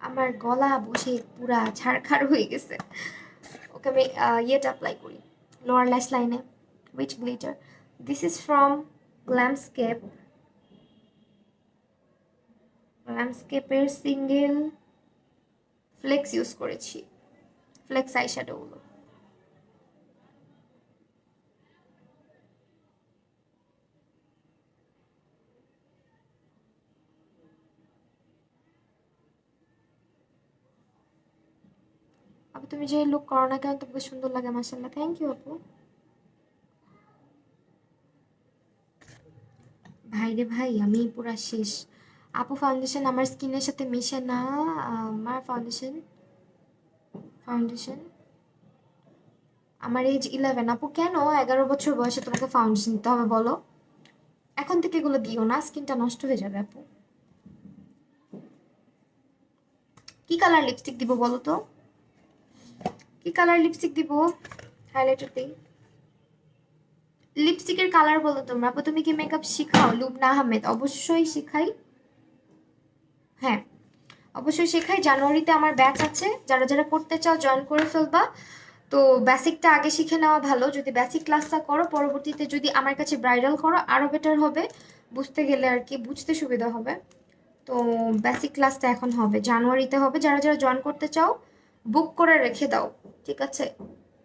আমার গলা বসে পুরা ছাড়খাড় হয়ে গেছে। ওকে, আমি ইয়েটা অ্যাপ্লাই করি লোয়ার ল্যাশ লাইনে, which glitter, this is from Glamscape, গ্ল্যামস্কেপের সিঙ্গেল ফ্লেক্স ইউজ করেছি, ফ্লেক্স আই শ্যাডোগুলো। আপু তুমি যে লুক করো না কেন, তোমাকে সুন্দর লাগে মাশাআল্লাহ, থ্যাংক ইউ আপু। ভাই রে ভাই, আমি পুরা শেষ আপু, ফাউন্ডেশন আমার স্কিনের সাথে মিশে না। আমার ফাউন্ডেশন ফাউন্ডেশন আমার এজ 11 আপু, কেন 11 বছর বয়সে তোমাকে ফাউন্ডেশন দিতে হবে বলো? এখন থেকে এগুলো দিও না, স্কিনটা নষ্ট হয়ে যাবে আপু। কি কালার লিপস্টিক দিব বলো তো, কি কালার লিপস্টিক দিব, হাইলাইটার দিই। লিপস্টিকের কালার বলো তোমরা। আপু তুমি কি মেকআপ শিখাও? লুবনা আহমেদ, অবশ্যই শিখাই। হ্যাঁ, অবশ্যই শেখাই। জানুয়ারিতে আমার ব্যাচ আছে, যারা যারা করতে চাও জয়েন করে ফেলবা। তো বেসিকটা আগে শিখে নেওয়া ভালো। যদি বেসিক ক্লাসটা করো, পরবর্তীতে যদি আমার কাছে ব্রাইডাল করো আরও বেটার হবে, বুঝতে গেলে আর কি, বুঝতে সুবিধা হবে। তো বেসিক ক্লাসটা এখন হবে, জানুয়ারিতে হবে। যারা যারা জয়েন করতে চাও বুক করে রেখে দাও, ঠিক আছে?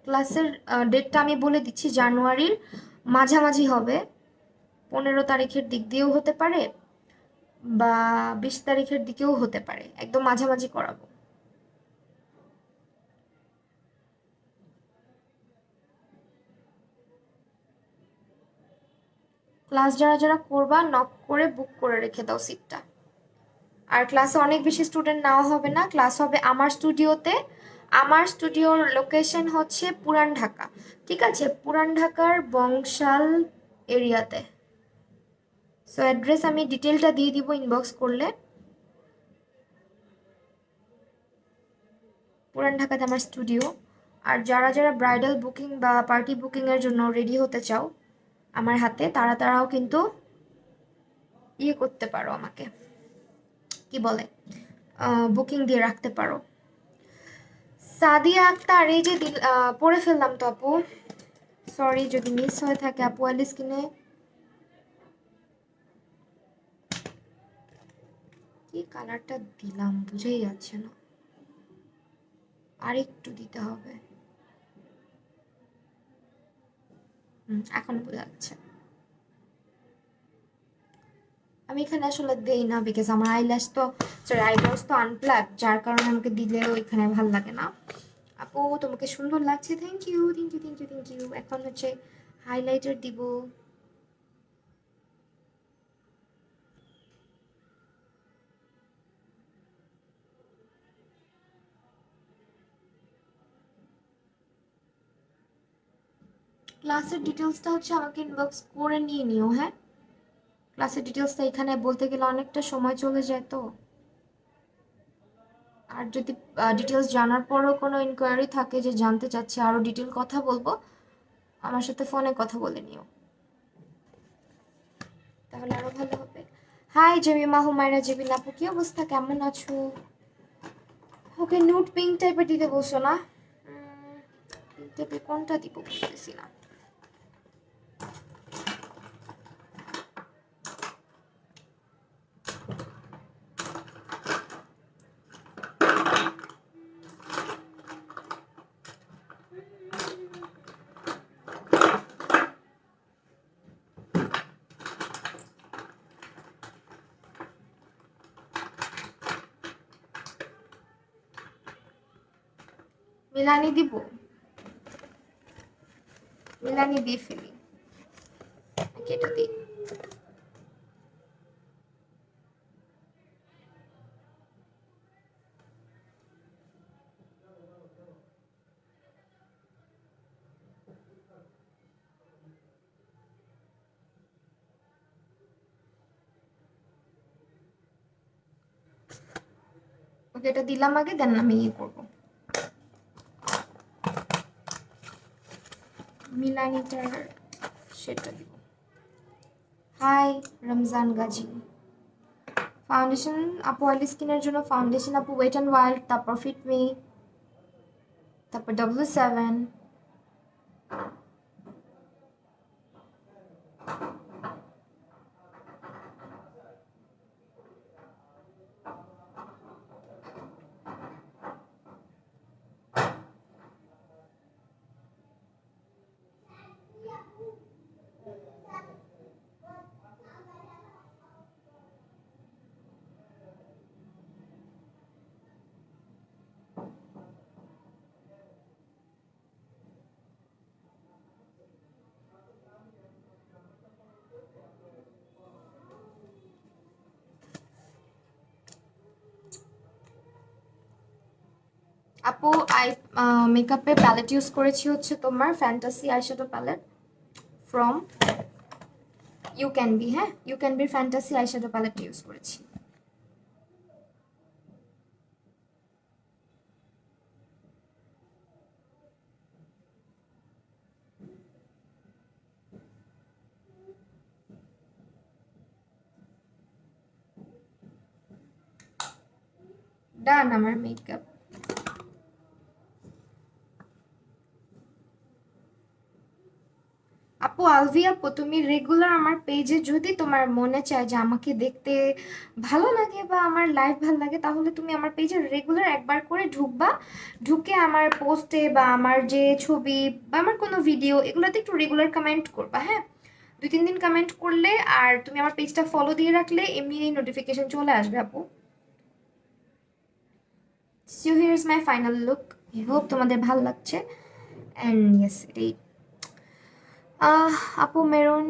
ক্লাসের ডেটটা আমি বলে দিচ্ছি, জানুয়ারির মাঝামাঝি হবে। 15 তারিখের দিক দিয়েও হতে পারে বা 20 তারিখের দিকেও হতে পারে, একদম মাঝামাঝি করাবো। ক্লাস যারা যারা করবা নক করে বুক করে রেখে দাও সিটটা। আর ক্লাসে অনেক বেশি স্টুডেন্ট নেওয়া হবে না, ক্লাস হবে আমার স্টুডিওতে। আমার স্টুডিওর লোকেশন হচ্ছে পুরান ঢাকা, ঠিক আছে? পুরান ঢাকার বংশাল এরিয়াতে। সো অ্যাড্রেস আমি ডিটেলটা দিয়ে দিব ইনবক্স করলে। পুরান ঢাকাতে আমার স্টুডিও। আর যারা যারা ব্রাইডাল বুকিং বা পার্টি বুকিংয়ের জন্য রেডি হতে চাও আমার হাতে, তারাও কিন্তু ইয়ে করতে পারো, আমাকে কি বলে, বুকিং দিয়ে রাখতে পারো। সাদিয়া আক্তার, এই যে পড়ে ফেললাম তো আপু, সরি যদি মিস হয়ে থাকে। আপু আলি স্কিনে কি কালারটা দিলাম বুঝেই যাচ্ছে না, আর একটু দিতে হবে। এখন বোঝা যাচ্ছে। আমি এখানে আসলে দেই না, বিকজ আমার আইল্যাশ তো, সরি আইব্রোস তো আনপ্লাগ, যার কারণে আমাকে দিলেও এখানে ভাল লাগে না। আপু তোমাকে সুন্দর লাগছে, thank you thank you thank you thank you. এখন হচ্ছে হাইলাইটার দিব। ক্লাসের ডিটেলসটা হচ্ছে আমাকে ইনবক্স করে নিয়ে নিও, হ্যাঁ? ক্লাসের ডিটেলসটা এখানে বলতে গেলে অনেকটা সময় চলে যায় তো। আর যদি ডিটেলস জানার পরও কোনো ইনকোয়ারি থাকে যে জানতে চাচ্ছে আরও ডিটেল কথা বলবো, আমার সাথে ফোনে কথা বলে নিও, তাহলে আরো ভালো হবে। হাই জেমিমা হুমায়রা জেবিন আপু, কি অবস্থা, কেমন আছো? ওকে নুট পিঙ্ক টাইপের দিতে বলছো না? পিঙ্ক টাইপের কোনটা দিব বুঝতেছি না। মিলানি দিব, মিলানি দিয়ে ফেলি নাকি এটা দিই? ওকে এটা দিলাম আগে, দেন আমি ইয়ে করবো মিলানিটার, সেটা দিব। হাই রমজান গাজী। ফাউন্ডেশন আপু অয়েলি স্কিনের জন্য ফাউন্ডেশন আপু ওয়েট অ্যান্ড ওয়াইল্ড, তারপর ফিটমি, তারপর W7। আপু আই মেকআপে প্যালেট ইউজ করেছি হচ্ছে তোমার fantasy eyeshadow palette from you can be. হ্যাঁ, ইউ ক্যান বির ফ্যান্টাসি আইশ্যাডো প্যালেট ইউজ করেছি। ডান আমার মেকআপ। আপু আলভি আপু, তুমি রেগুলার আমার পেজে যদি তোমার মনে চায় যে আমাকে দেখতে ভালো লাগে বা আমার লাইফ ভালো লাগে, তাহলে তুমি আমার পেজে রেগুলার একবার করে ঢুকবা, ঢুকে আমার পোস্টে বা আমার যে ছবি বা আমার কোনো ভিডিও এগুলোতে একটু রেগুলার কমেন্ট করবা, হ্যাঁ? 2-3 দিন কমেন্ট করলে আর তুমি আমার পেজটা ফলো দিয়ে রাখলে এমনি নোটিফিকেশন চলে আসবে আপু। So here is my final look. I hope তোমাদের ভালো লাগছে। অ্যান্ড ইয়েস, এটাই। আহ আপু মেরুন,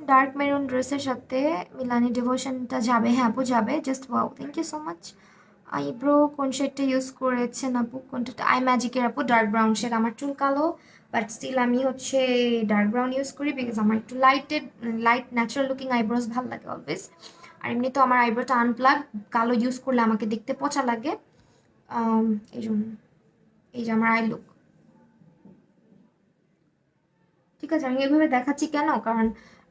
ডার্ক মেরুন ড্রেসের সাথে মিলানি ডিভোশনটা যাবে? হ্যাঁ আপু যাবে। Just wow, thank you so much. Eyebrow কোন শেডটা ইউজ করেছেন আপু? কোনটা? আই ম্যাজিকের আপু ডার্ক ব্রাউন শেড। আমার চুল কালো, বাট স্টিল আমি হচ্ছে ডার্ক ব্রাউন ইউজ করি বিকজ আমার একটু লাইট ন্যাচারাল লুকিং আইব্রোজ ভালো লাগে অলওয়েজ। আর এমনি তো আমার আইব্রোটা আনপ্লাগ, কালো ইউজ করলে আমাকে দেখতে পচা লাগে। এই জন্য এই যে আমার আই লুক। ঠিক আছে, আমি এভাবে দেখাচ্ছি কেন, কারণ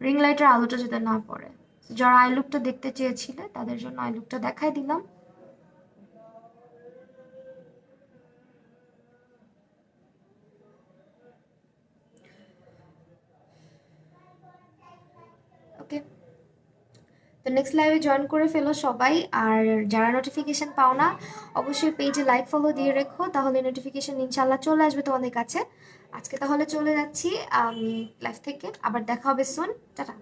রিং লাইটের আলোটা যাতে না পড়ে। যারা আই লুকটা দেখতে চেয়েছিলে তাদের জন্য আই লুকটা দেখাই দিলাম। ওকে, তো নেক্সট লাইভে জয়েন করে ফেলো সবাই। আর যারা নোটিফিকেশন পাও না, অবশ্যই পেজে লাইক ফলো দিয়ে রেখো, তাহলে নোটিফিকেশন ইনশাল্লাহ চলে আসবে তোমাদের কাছে। আজকে তাহলে চলে যাচ্ছি আমি লাইভ থেকে, আবার দেখা হবে সুন। টাটা।